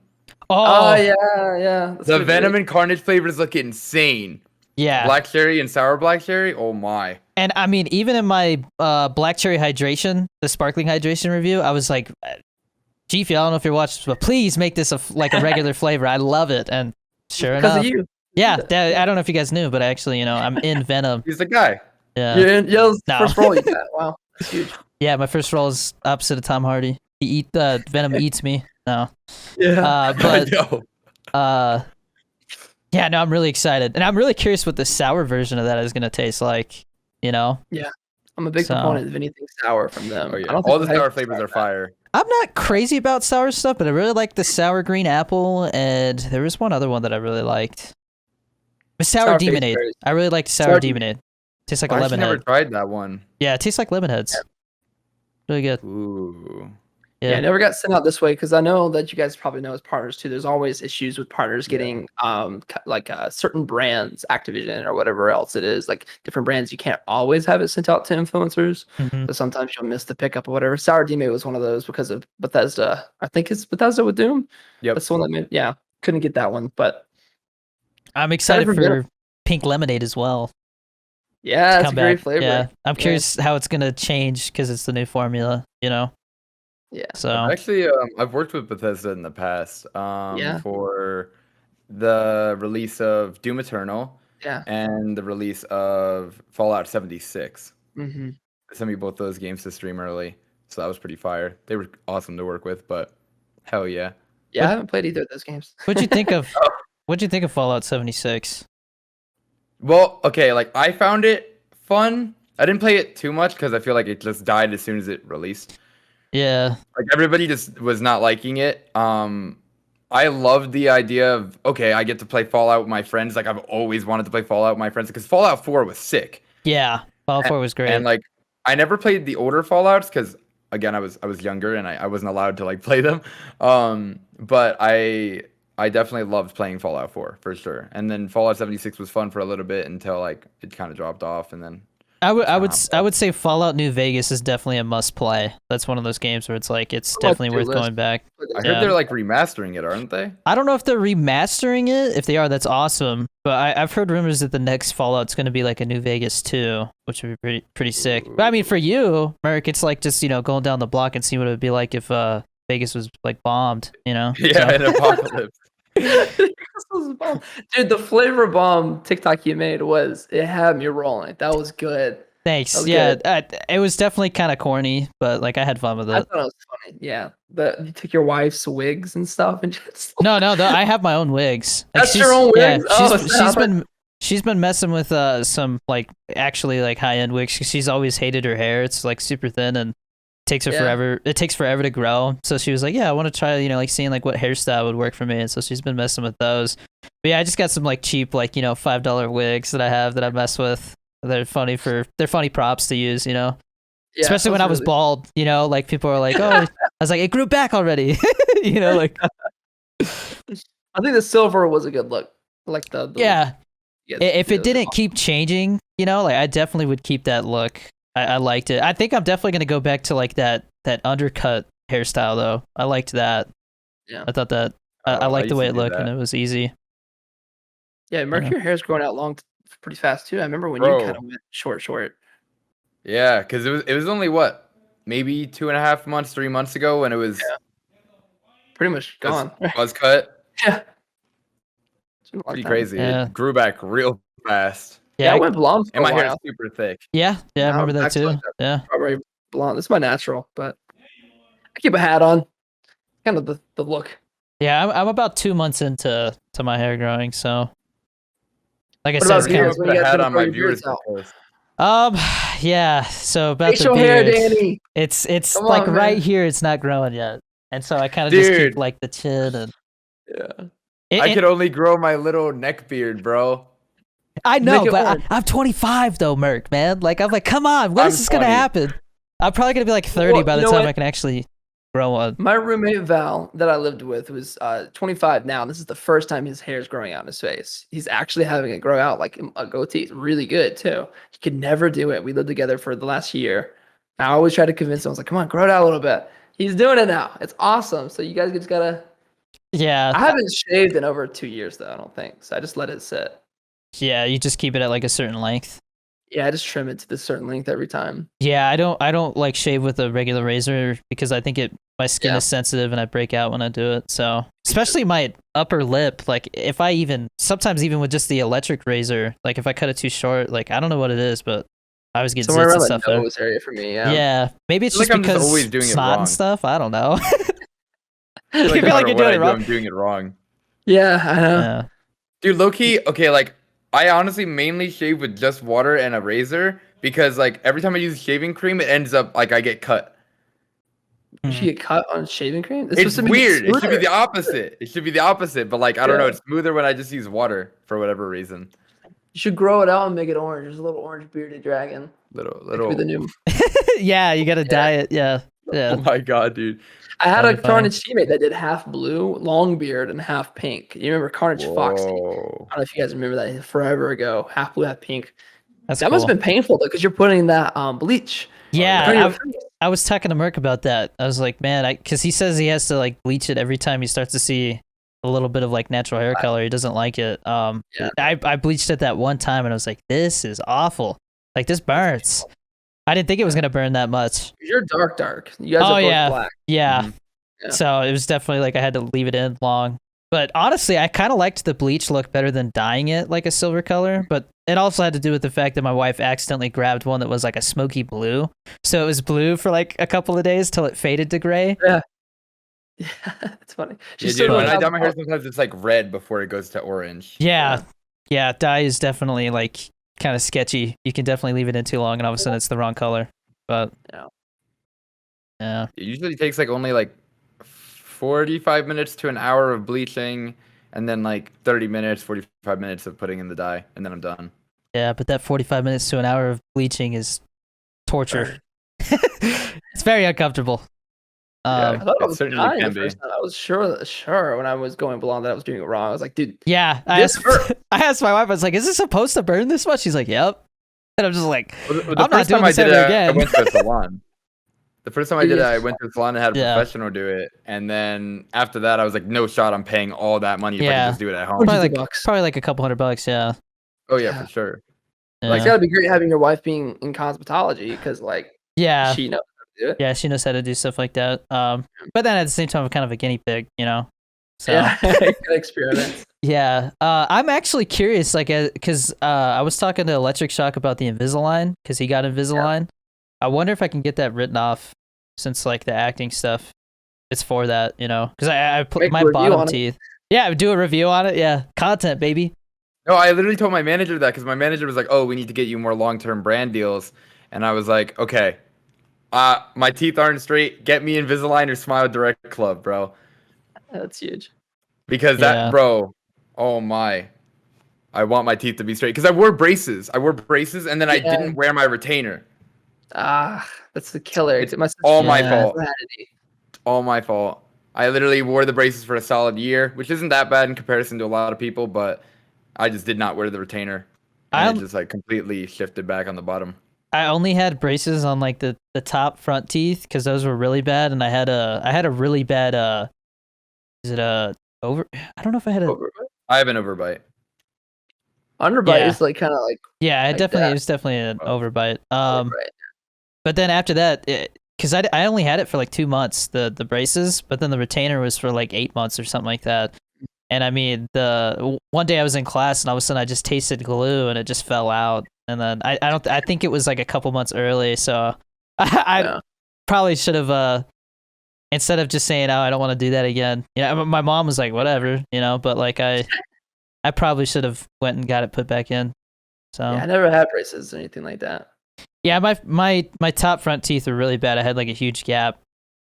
B: Oh yeah.
C: The Venom and Carnage flavors look insane.
A: Yeah.
C: Black cherry and sour black cherry. Oh my.
A: And I mean, even in my black cherry hydration, the sparkling hydration review, I was like, GFUEL, I don't know if you're watching, but please make this a regular flavor. I love it. And sure enough.
B: Because of you.
A: Yeah. I don't know if you guys knew, but actually, I'm in Venom.
C: He's the guy.
A: Yeah.
B: You're in first role you got. Wow. That's huge.
A: Yeah, my first role is opposite of Tom Hardy. Venom eats me. No.
B: Yeah.
A: But yeah, no, I'm really excited, and I'm really curious what the sour version of that is gonna taste like. Yeah,
B: I'm a big proponent of anything sour from them.
C: Oh, yeah. All the sour flavors are fire.
A: I'm not crazy about sour stuff, but I really like the sour green apple, and there was one other one that I really liked. The sour Demonade. I really liked sour Demonade. Tastes like a lemon head.
C: I've never tried that one.
A: Yeah, it tastes like lemon heads. Really good.
C: Ooh.
B: Yeah, I never got sent out this way because I know that you guys probably know as partners too. There's always issues with partners getting certain brands, Activision or whatever else it is, like different brands. You can't always have it sent out to influencers, so sometimes you'll miss the pickup or whatever. Sour D was one of those because of Bethesda. I think it's Bethesda with Doom.
C: Yep.
B: That's the one that made. Couldn't get that one, but
A: I'm excited for Pink Lemonade as well.
B: Yeah, that's a great flavor.
A: Yeah, I'm curious how it's gonna change because it's the new formula, Yeah. So
C: actually, I've worked with Bethesda in the past. For the release of Doom Eternal.
B: Yeah.
C: And the release of Fallout 76.
B: Mm-hmm.
C: They sent me both those games to stream early, so that was pretty fire. They were awesome to work with, but hell yeah.
B: Yeah, I haven't played either of those games.
A: What'd you think of Fallout 76?
C: Well, okay, like I found it fun. I didn't play it too much because I feel like it just died as soon as it released.
A: Yeah.
C: Like everybody just was not liking it. I loved the idea of, okay, I get to play Fallout with my friends. Like I've always wanted to play Fallout with my friends because Fallout 4 was sick.
A: Yeah, Fallout 4 was great.
C: And like I never played the older Fallouts because again I was younger and I wasn't allowed to like play them. But I definitely loved playing Fallout 4 for sure. And then Fallout 76 was fun for a little bit until like it kind of dropped off and then
A: I would say Fallout New Vegas is definitely a must play. That's one of those games where it's like it's definitely worth going back.
C: I heard they're like remastering it, aren't they?
A: I don't know if they're remastering it. If they are, that's awesome. But I've heard rumors that the next Fallout's going to be like a New Vegas 2, which would be pretty sick. But I mean, for you, Merc, it's like just going down the block and see what it would be like if Vegas was like bombed.
C: Yeah, an apocalypse.
B: Dude, the flavor bomb TikTok you made it had me rolling. That was good.
A: Thanks.
B: Was
A: good. It was definitely kind of corny, but like I had fun with it.
B: I thought it was funny. Yeah, you took your wife's wigs and stuff and just
A: no, I have my own wigs. Like,
B: that's your own wigs.
A: Yeah, she's been messing with some like actually like high end wigs. She's always hated her hair. It's like super thin and takes her forever. It takes forever to grow. So she was like, yeah, I want to try, like seeing like what hairstyle would work for me. And so she's been messing with those. But yeah, I just got some like cheap, like, $5 wigs that I mess with. They're funny props to use, Yeah, especially when I was bald, like people are like, oh, I was like, it grew back already. Like
B: I think the silver was a good look. Like the
A: yeah. If it didn't keep changing, like I definitely would keep that look. I liked it. I think I'm definitely gonna go back to like that undercut hairstyle though. I liked that.
B: Yeah.
A: I thought that I liked the way it looked and it was easy.
B: Yeah, your hair's growing out long pretty fast too. I remember when you kind of went short.
C: Yeah, because it was only what, maybe 2.5 months, 3 months ago when it was
B: pretty much gone.
C: Buzz cut.
B: Yeah.
C: Pretty crazy. Yeah. It grew back real fast.
B: Yeah, I went blonde
C: and my hair is super thick.
A: Yeah, I remember that too. Yeah.
B: Probably blonde. This is my natural, but I keep a hat on. Kind of the look.
A: Yeah, I'm about 2 months into my hair growing, so like I
C: said, I put a hat on my viewers.
A: Yeah. So about
B: facial
A: the
B: hair,
A: beard,
B: Danny.
A: It's like right here. It's not growing yet, and so I kind of just keep like the chin and.
B: Yeah.
C: I could only grow my little neck beard, bro.
A: I know, but I'm 25 though, Merc, man. Like I'm like, come on, when is this gonna happen? I'm probably gonna be like 30 by the time I can actually grow one.
B: My roommate Val that I lived with was 25 now. And this is the first time his hair is growing out in his face. He's actually having it grow out like a goatee. It's really good too. He could never do it. We lived together for the last year. I always tried to convince him. I was like, come on, grow it out a little bit. He's doing it now. It's awesome. So you guys just gotta.
A: Yeah.
B: I haven't shaved in over 2 years though. I don't think so. I just let it sit.
A: Yeah, you just keep it at like a certain length.
B: Yeah, I just trim it to this certain length every time.
A: Yeah, I don't like shave with a regular razor because I think my skin is sensitive and I break out when I do it. So especially my upper lip, like if I sometimes even with just the electric razor, like if I cut it too short, like I don't know what it is, but I always get
B: somewhere
A: zits
B: around
A: and stuff
B: the nose area for me. Yeah.
A: Yeah, maybe it's just because
C: always doing
A: snot and stuff. I don't know.
C: You feel like you're doing it wrong. I'm doing it wrong.
B: Yeah, I know.
A: Yeah.
C: Dude, low key, okay, like I honestly mainly shave with just water and a razor because like every time I use shaving cream, it ends up like I get cut.
B: You should get cut on shaving cream?
C: It's weird. It should be the opposite. But like I don't know, it's smoother when I just use water for whatever reason.
B: You should grow it out and make it orange. There's a little orange bearded dragon.
C: Little.
B: The new.
A: Yeah, you gotta dye it. Yeah. Yeah.
C: Oh my god, dude.
B: I had
A: That'd
B: a
A: be funny.
B: Carnage teammate that did half blue, long beard, and half pink. You remember Carnage Foxy? I
C: Whoa.
B: don't know if you guys remember that forever ago. Half blue, half pink.
A: That's
B: That
A: cool.
B: must have been painful though, because you're putting that bleach.
A: Yeah,
B: on your
A: I,
B: face.
A: I was talking to Merc about that. I was like, man, because he says he has to like bleach it every time he starts to see a little bit of like natural hair color. He doesn't like it.
B: Yeah.
A: I bleached it that one time and I was like, this is awful. Like this burns. I didn't think it was gonna burn that much.
B: You're dark. You guys
A: Oh,
B: are both
A: yeah.
B: black.
A: Yeah.
C: Mhm.
B: Yeah.
A: So it was definitely like I had to leave it in long. But honestly, I kind of liked the bleach look better than dyeing it like a silver color. But it also had to do with the fact that my wife accidentally grabbed one that was like a smoky blue. So it was blue for like a couple of days till it faded to gray.
B: Yeah, it's funny.
C: Yeah,
B: She's
C: dude,
B: still
C: when I
B: have-
C: dye my hair, sometimes it's like red before it goes to orange.
A: Yeah. Yeah. Dye is definitely like kind of sketchy. You can definitely leave it in too long and all of a sudden it's the wrong color. But
B: Yeah.
A: yeah.
C: It usually takes like only like 45 minutes to an hour of bleaching, and then like 30 minutes, 45 minutes of putting in the dye, and then I'm done.
A: Yeah. But that 45 minutes to an hour of bleaching is torture. It's very uncomfortable.
C: Yeah.
B: I thought I
C: It
B: was
C: certainly
B: dying
C: can
B: the
C: be.
B: first time. I was sure when I was going blonde that I was doing it wrong. I was like, dude,
A: Yeah,
B: This hurt.
A: I asked my wife. I was like, "Is this supposed to burn this much?" She's like, "Yep." And I'm just like,
C: Well,
A: I'm not doing this ever
C: I
A: again.
C: went to a salon. The first time I did it,
B: Yeah.
C: I went to a salon and had a
A: Yeah.
C: professional do it. And then after that, I was like, no shot, I'm paying all that money if I
A: Yeah.
C: can just do it at home.
B: Hundreds
A: probably
B: of
A: like
B: bucks.
A: probably like a couple $100. Yeah.
C: Oh, yeah,
B: Yeah.
C: for sure.
A: Yeah.
B: It's gotta be great having your wife being in cosmetology because like
A: yeah.
B: she knows how to do it.
A: Yeah, she knows how to do stuff like that. But then at the same time, I'm kind of a guinea pig, you know. So
B: Yeah, good experiment.
A: yeah. I'm actually curious, like, because I was talking to Electric Shock about the Invisalign because he got Invisalign. I wonder if I can get that written off since like the acting stuff, it's for that, you know. Because I put
B: Make a
A: my
B: review
A: bottom
B: on it.
A: teeth. Yeah, do a review on it. Yeah, content, baby.
C: No, I literally told my manager that because my manager was like, oh, we need to get you more long-term brand deals. And I was like, okay, my teeth aren't straight. Get me Invisalign or Smile Direct Club, bro.
B: That's huge.
C: Because
A: Yeah.
C: that, bro, oh my. I want my teeth to be straight. Because I wore braces. And then I
B: Yeah.
C: didn't wear my retainer.
B: That's the killer.
C: It's
B: My sister
C: all my
A: Yeah.
C: fault.
B: had it.
C: All my fault. I literally wore the braces for a solid year, which isn't that bad in comparison to a lot of people, but I just did not wear the retainer. And
A: I'm-
C: it just like completely shifted back on the bottom.
A: I only had braces on like the top front teeth because those were really bad, and I had a really bad is it a over? I don't know if I had a
B: Overbite.
C: I have an overbite.
B: Underbite
A: Yeah.
B: is like kind of like
A: yeah. It
B: like
A: definitely
B: that.
A: it was definitely an
C: Oh.
A: overbite.
B: overbite.
A: But then after that, because I only had it for like 2 months, the braces, but then the retainer was for like 8 months or something like that. And I mean, one day I was in class and all of a sudden I just tasted glue and it just fell out. And then I think it was like a couple months early, so I
B: Yeah.
A: probably should have instead of just saying, "Oh, I don't want to do that again." You know, my mom was like, "Whatever," you know, but like I probably should have went and got it put back in. So
B: Yeah, I never had braces or anything like that.
A: yeah, my top front teeth were really bad. I had like a huge gap,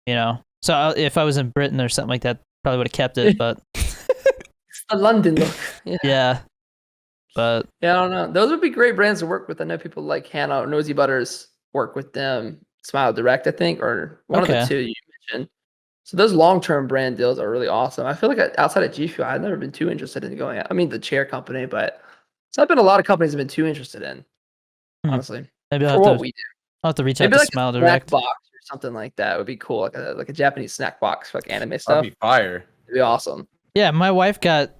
A: you know. So if I was in Britain or something like that, probably would have kept it. But
B: It's the London look. Yeah.
A: yeah, but
B: Yeah, I don't know. Those would be great brands to work with. I know people like Hannah or Nosy Butters work with them. Smile Direct, I think, or one of
A: Okay.
B: the two you mentioned. So those long-term brand deals are really awesome. I feel like outside of GFUEL, I've never been too interested in going. I mean, the chair company, but it's not been a lot of companies I've been too interested in.
A: Hmm.
B: Honestly,
A: maybe
B: for
A: I'll
B: what
A: have,
B: we do,
A: I'll have to reach out
B: maybe
A: to
B: like
A: Smile
B: a snack
A: Direct.
B: box or something like that would be cool, like a Japanese snack box for like anime
C: That'd
B: stuff.
C: be fire.
B: It'd be awesome.
A: Yeah, my wife got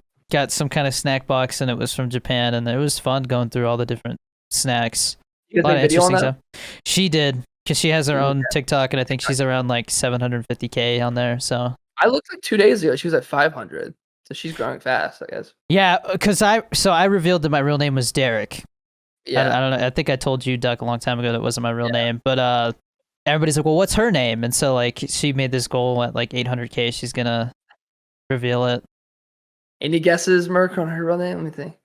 A: some kind of snack box and it was from Japan, and it was fun going through all the different snacks.
B: You
A: A
B: guys
A: lot
B: make
A: of
B: video on
A: interesting
B: that?
A: stuff. She did, because she has her own TikTok, and I think she's around like 750K on there. So
B: I looked like 2 days ago. She was at 500, so she's growing fast, I guess.
A: yeah, because I revealed that my real name was Derek.
B: Yeah,
A: I don't know. I think I told you, Duck, a long time ago that wasn't my real name. But everybody's like, well, what's her name? And so like she made this goal at like 800K. She's gonna reveal it.
B: Any guesses, Merc, on her real name? Let me think.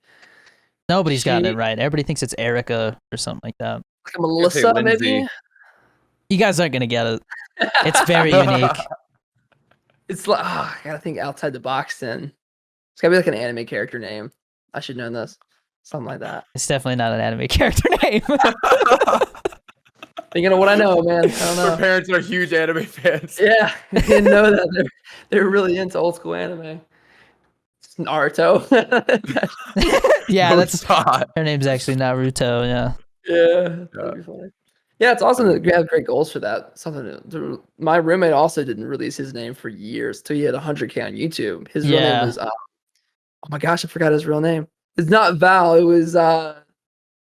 A: Nobody's gotten
B: She-
A: it right. Everybody thinks it's Erica or something like that.
B: Like a Melissa,
C: Lindsay.
B: maybe.
A: You guys aren't gonna get it. It's very unique.
B: It's like I gotta think outside the box. Then it's gotta be like an anime character name. I should know this. Something like that.
A: It's definitely not an anime character name.
B: Thinking of what I know, man. I don't
C: Our
B: know.
C: parents are huge anime fans.
B: Yeah, I didn't know that they're really into old school anime. It's Naruto.
A: Yeah,
C: No,
A: that's
C: stop.
A: her name's actually Naruto. Yeah.
B: Yeah, that'd be funny. Yeah, it's awesome that we have great goals for that. Something my roommate also didn't release his name for years till he had 100K on YouTube. His real name
A: Yeah.
B: was oh my gosh, I forgot his real name. It's not Val. It was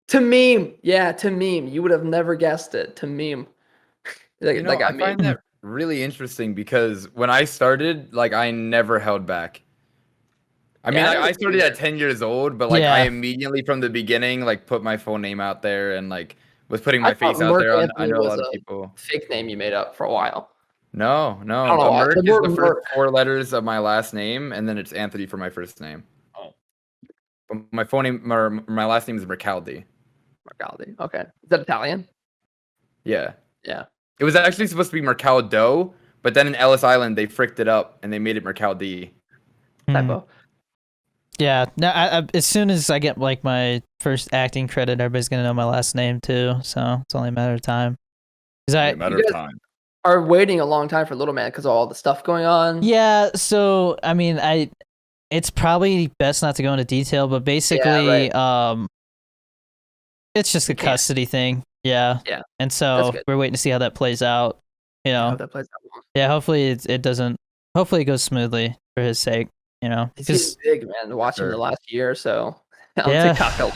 B: Tamim. Yeah, Tamim. You would have never guessed it. Tamim.
C: You know,
B: That got
C: I
B: me.
C: find that really interesting because when I started, like, I never held back. I mean,
B: Yeah,
C: I started at 10 years old, but like
A: Yeah.
C: I immediately from the beginning like put my full name out there and like was putting
B: I
C: my
B: thought
C: face out there on. I
B: Mercanthony
C: know a
B: was
C: lot of
B: a
C: people.
B: fake name you made up for a while.
C: No,
B: I don't know.
C: Merc
B: The
C: is
B: word
C: the first
B: Merc.
C: 4 letters of my last name, and then it's Anthony for my first name.
B: Oh,
C: But my full name, or my last name is Mercaldi.
B: Mercaldi. Okay. Is that Italian?
C: Yeah,
B: Yeah.
C: it was actually supposed to be Mercaldo, but then in Ellis Island they fricked it up and they made it Mercaldi.
B: Typo.
A: Yeah. No, as soon as I get like my first acting credit, everybody's gonna know my last name too. So it's only a matter of time.
C: Only a matter
B: You
C: of
B: guys-
C: time.
B: Are waiting a long time for Little Man because of all the stuff going on.
A: Yeah. So I mean, it's probably best not to go into detail, but basically, it's just a
B: can't.
A: custody thing. Yeah.
B: Yeah.
A: And
B: That's
A: so
B: good.
A: we're waiting to see how that plays out. You
B: I
A: know.
B: hope that plays out well.
A: Yeah. Hopefully it doesn't. Hopefully it goes smoothly for his sake. You know.
B: He's big, man. Watching
C: Sure.
B: the last year or so on
A: Yeah.
B: TikTok.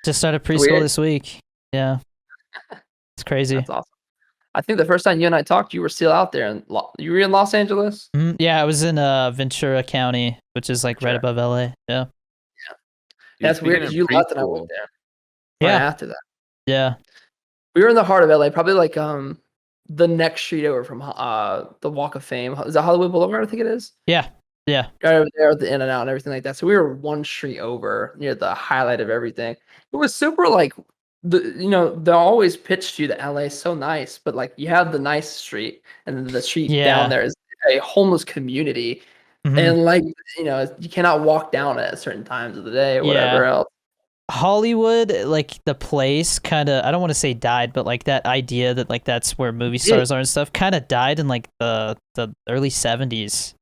A: Just started preschool
B: Weird.
A: this week. Yeah. It's crazy.
B: That's awesome. I think the first time you and I talked, you were still out there, and you were in Los Angeles.
A: Yeah, I was in Ventura County, which is like right
B: Ventura.
A: above LA. Yeah.
C: Dude,
B: That's weird
C: speaking
B: because
C: of
B: you left and I
C: preschool,
B: went there. Right
A: Yeah.
B: after that,
A: Yeah.
B: we were in the heart of LA, probably like the next street over from the Walk of Fame. Is that Hollywood Boulevard? I think it is.
A: Yeah. Yeah.
B: Right over there at the In and Out and everything like that. So we were one street over near the highlight of everything. It was super like they always pitched you that LA is so nice, but like you have the nice street and then the street
A: Yeah.
B: down there is a homeless community.
A: Mhm.
B: And like, you cannot walk down it at certain times of the day or whatever
A: Yeah.
B: else.
A: Hollywood, like the place kind of, I don't want to say died, but like that idea that like that's where movie stars are and stuff kind of died in like the early 70s.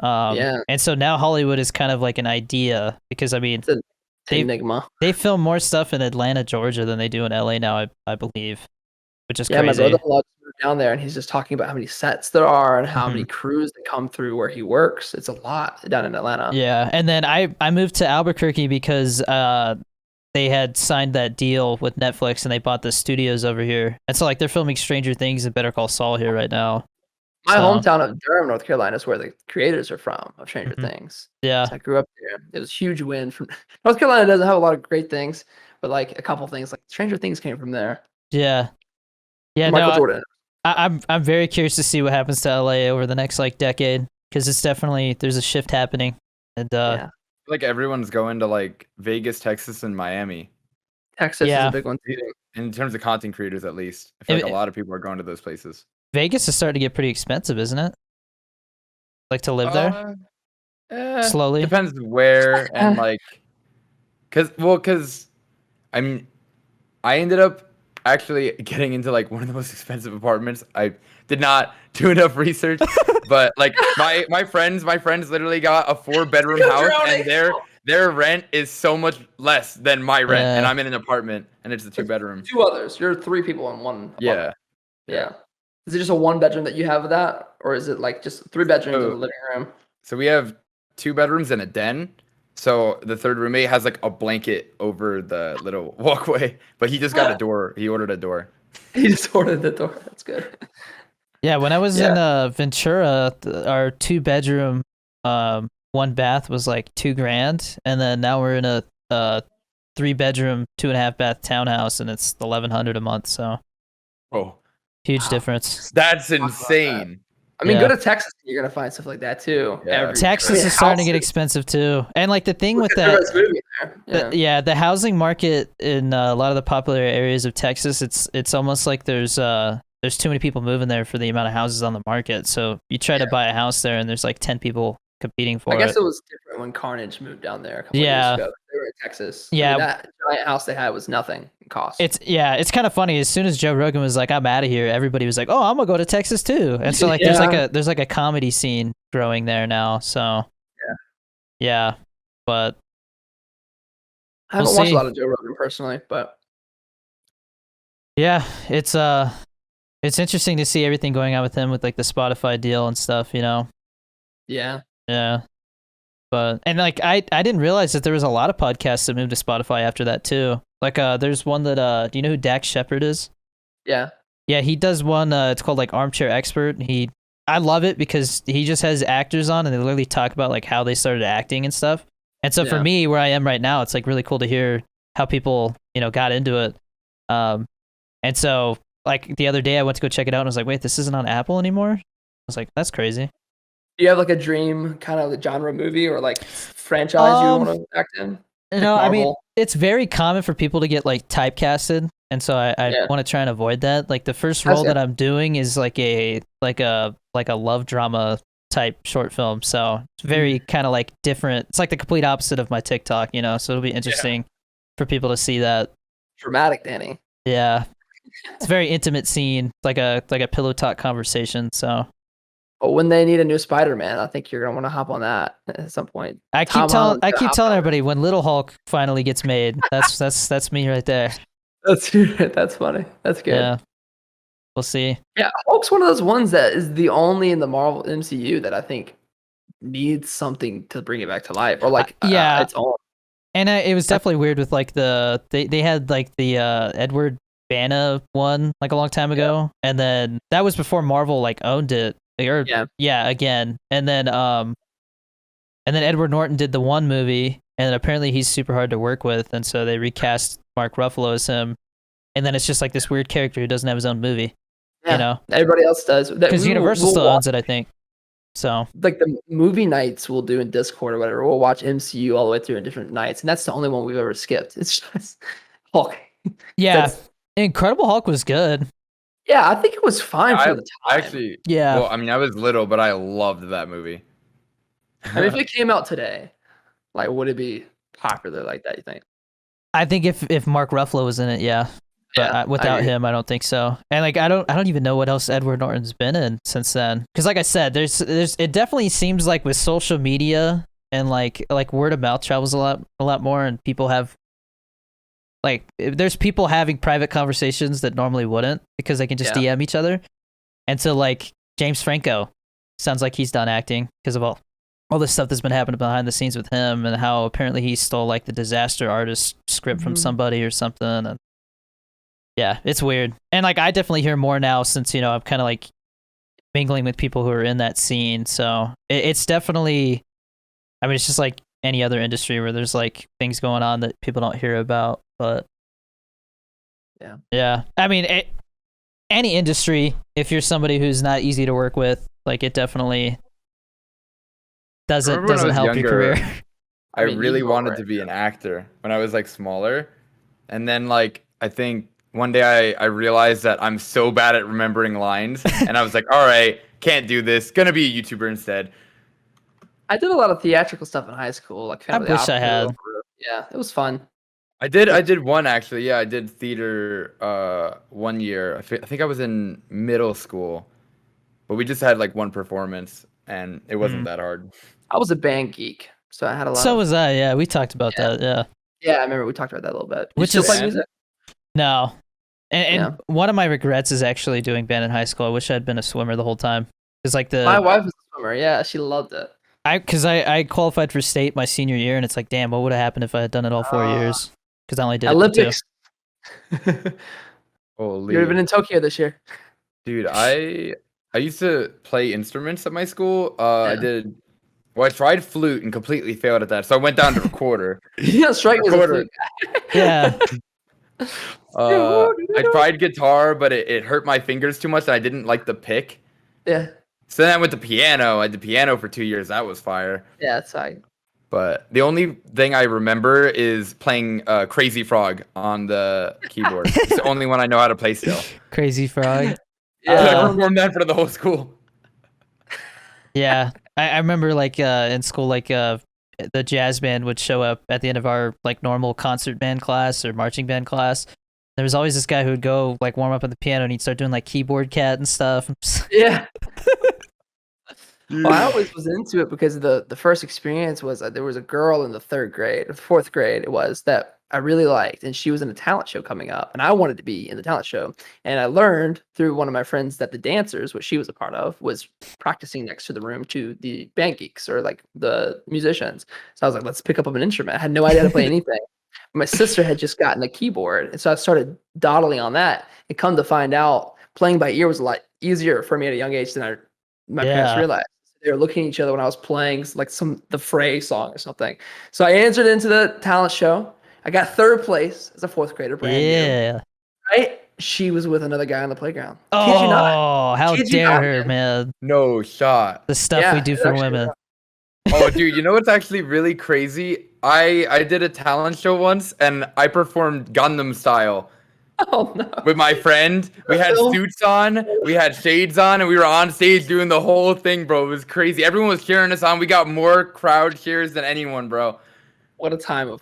B: Yeah.
A: And so now Hollywood is kind of like an idea because I mean,
B: It's an
A: They-
B: enigma.
A: they film more stuff in Atlanta, Georgia than they do in LA now, I believe, which is
B: Yeah, my
A: crazy.
B: brother-in-law just moved down there and he's just talking about how many sets there are and how
A: Mm-hmm.
B: many crews that come through where he works. It's a lot down in Atlanta.
A: Yeah, and then I moved to Albuquerque because they had signed that deal with Netflix and they bought the studios over here. And so like they're filming Stranger Things and Better Call Saul here right now.
B: My
A: So-
B: hometown of Durham, North Carolina is where the creators are from of Stranger
A: Mhm.
B: Things.
A: Yeah.
B: So I grew up there. It was a huge win from North Carolina doesn't have a lot of great things, but like a couple things like Stranger Things came from there.
A: Yeah. Yeah,
B: Michael
A: no,
B: Jordan.
A: I'm very curious to see what happens to LA over the next like decade because it's definitely there's a shift happening. And
B: Yeah.
C: like everyone's going to like Vegas, Texas, and Miami.
B: Texas is
A: Yeah.
B: a big one too.
C: In terms of content creators, at least, I feel
A: If-
C: like a lot of people are going to those places.
A: Vegas is starting to get pretty expensive, isn't it? Like to live there slowly.
C: Depends where and like, cause I mean, I ended up actually getting into like one of the most expensive apartments. I did not do enough research, but like my friends literally got a 4-bedroom
B: You're
C: house
B: drowning.
C: and their rent is so much less than my rent, and
A: Yeah.
C: I'm in an apartment and it's a 2-bedroom.
B: Two others. You're 3 people in one.
C: Yeah.
B: apartment. Yeah. Is it just a 1-bedroom that you have that, or is it like just 3 bedrooms and a
C: So-
B: living room?
C: So we have 2 bedrooms and a den. So the third roommate has like a blanket over the little walkway, but he just got a door. He ordered a door.
B: He just ordered the door. That's good.
A: Yeah, when I was in Ventura, our 2-bedroom, 1 bath was like $2,000, and then now we're in a 3-bedroom, 2.5 bath townhouse, and it's $1,100 a month. So
C: Oh,
A: huge difference.
C: that's insane.
B: I mean,
A: Yeah.
B: go to Texas, you're gonna find stuff like that too.
C: Yeah.
A: Texas is starting to get expensive too, and like the thing with that. The housing market in a lot of the popular areas of Texas, it's almost like there's too many people moving there for the amount of houses on the market. So you try to buy a house there, and there's like 10 people competing for
B: I guess
A: it.
B: it was different when Carnage moved down there a couple of
A: Yeah.
B: years ago. They were in Texas.
A: Yeah.
B: I mean, that giant house they had was nothing in cost.
A: It's kind of funny. As soon as Joe Rogan was like, "I'm out of here," everybody was like, "Oh, I'm gonna go to Texas too." And so like, there's like a comedy scene growing there now. So yeah, but
B: I haven't
A: we'll
B: watched
A: see.
B: a lot of Joe Rogan personally, but
A: yeah, it's interesting to see everything going on with him with like the Spotify deal and stuff.
B: yeah.
A: But and like I didn't realize that there was a lot of podcasts that moved to Spotify after that too. Like there's one that do you know who Dax Shepard is?
B: Yeah.
A: Yeah, he does one. It's called like Armchair Expert. I love it because he just has actors on and they literally talk about like how they started acting and stuff. And so for me, where I am right now, it's like really cool to hear how people got into it. And so like the other day I went to go check it out and I was like, wait, this isn't on Apple anymore. I was like, that's crazy.
B: Do you have like a dream kind of genre movie or like franchise you want to act in?
A: No,
B: Like
A: I mean,
B: Marvel?
A: it's very common for people to get like typecasted, and so I want to try and avoid that. Like the first role that I'm doing is like a love drama type short film, so it's very kind of like different. It's like the complete opposite of my TikTok, so it'll be interesting for people to see that.
B: Dramatic, Danny.
A: Yeah, it's a very intimate scene, like a pillow talk conversation. So.
B: But when they need a new Spider-Man, I think you're gonna want to hop on that at some point.
A: I keep telling everybody when Little Hulk finally gets made. That's me right there.
B: That's funny. That's good.
A: Yeah, we'll see.
B: Yeah, Hulk's one of those ones that is the only in the Marvel MCU that I think needs something to bring it back to life, or like its own.
A: And it was definitely weird with like they had like the Edward Bana one like a long time ago, and then that was before Marvel like owned it. Again, and then Edward Norton did the one movie, and apparently he's super hard to work with, and so they recast Mark Ruffalo as him, and then it's just like this weird character who doesn't have his own movie.
B: Everybody else does
A: because Universal still owns it, I think. So
B: like the movie nights we'll do in Discord or whatever, we'll watch MCU all the way through in different nights, and that's the only one we've ever skipped. It's just Hulk.
A: Yeah, Incredible Hulk was good.
B: Yeah, I think it was fine for the time.
C: Actually, well, I mean, I was little, but I loved that movie.
B: I mean, if it came out today, like, would it be popular like that, you think?
A: I think if Mark Ruffalo was in it, yeah. But without him, I don't think so. And like, I don't even know what else Edward Norton's been in since then. Because like I said, there's it definitely seems like with social media and like word of mouth travels a lot more, and people have. Like, there's people having private conversations that normally wouldn't because they can just DM each other. And so, like, James Franco sounds like he's done acting because of all this stuff that's been happening behind the scenes with him and how apparently he stole, like, the Disaster Artist script from somebody or something. And yeah, it's weird. And, like, I definitely hear more now since, I'm kind of, like, mingling with people who are in that scene. So it's definitely, I mean, it's just like any other industry where there's, like, things going on that people don't hear about. But yeah. I mean, any industry, if you're somebody who's not easy to work with, like it definitely doesn't help your career.
C: I really wanted to be an actor when I was like smaller, and then like I think one day I realized that I'm so bad at remembering lines, and I was like, all right, can't do this. Gonna be a YouTuber instead.
B: I did a lot of theatrical stuff in high school. Like
A: I wish I had.
B: Yeah, it was fun.
C: I did one actually. Yeah, I did theater 1 year. I think I was in middle school, but we just had like one performance, and it wasn't that hard.
B: I was a band geek, so I had a lot.
A: So was I. Yeah, we talked about that. Yeah.
B: Yeah, I remember we talked about that a little bit.
A: Which
B: still play music?
A: No. And one of my regrets is actually doing band in high school. I wish I'd been a swimmer the whole time. It's like
B: my wife was a swimmer. Yeah, she loved it.
A: Because I qualified for state my senior year, and it's like, damn, what would have happened if I had done it all 4 years? Because I only did
B: Olympics.
C: Holy.
B: You've been in Tokyo this year.
C: Dude, I used to play instruments at my school. I tried flute and completely failed at that. So I went down to recorder.
B: Strike me as a flute guy.
A: Yeah.
C: I tried guitar, but it hurt my fingers too much, and I didn't like the pick.
B: Yeah.
C: So then I went to piano. I did piano for 2 years. That was fire.
B: Yeah, it's fine.
C: But the only thing I remember is playing Crazy Frog on the keyboard. It's the only one I know how to play still.
A: Crazy Frog.
C: I performed that for the whole school.
A: Yeah. I remember like in school, like the jazz band would show up at the end of our like normal concert band class or marching band class. There was always this guy who would go like warm up on the piano and he'd start doing like keyboard cat and stuff.
B: Yeah. Well, I always was into it because the first experience was there was a girl in the 3rd grade or 4th grade it was that I really liked, and she was in a talent show coming up, and I wanted to be in the talent show. And I learned through one of my friends that the dancers, what she was a part of, was practicing next to the room to the band geeks or like the musicians. So I was like, let's pick up an instrument. I had no idea how to play anything. My sister had just gotten a keyboard, and so I started dawdling on that. And come to find out, playing by ear was a lot easier for me at a young age than my parents realized. They were looking at each other when I was playing like the Fray song or something. So I entered into the talent show. I got 3rd place as a 4th grader, brand new. Right? She was with another guy on the playground. Kid you not.
A: Oh, how dare her, man.
C: No shot.
A: The stuff we do for women.
C: Oh, dude, you know what's actually really crazy? I did a talent show once, and I performed Gundam Style.
B: Oh, no.
C: With my friend. We had suits on, we had shades on, and we were on stage doing the whole thing, bro. It was crazy. Everyone was cheering us on. We got more crowd cheers than anyone, bro.
B: What a time of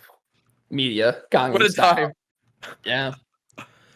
B: media.
C: What a time.
B: Yeah.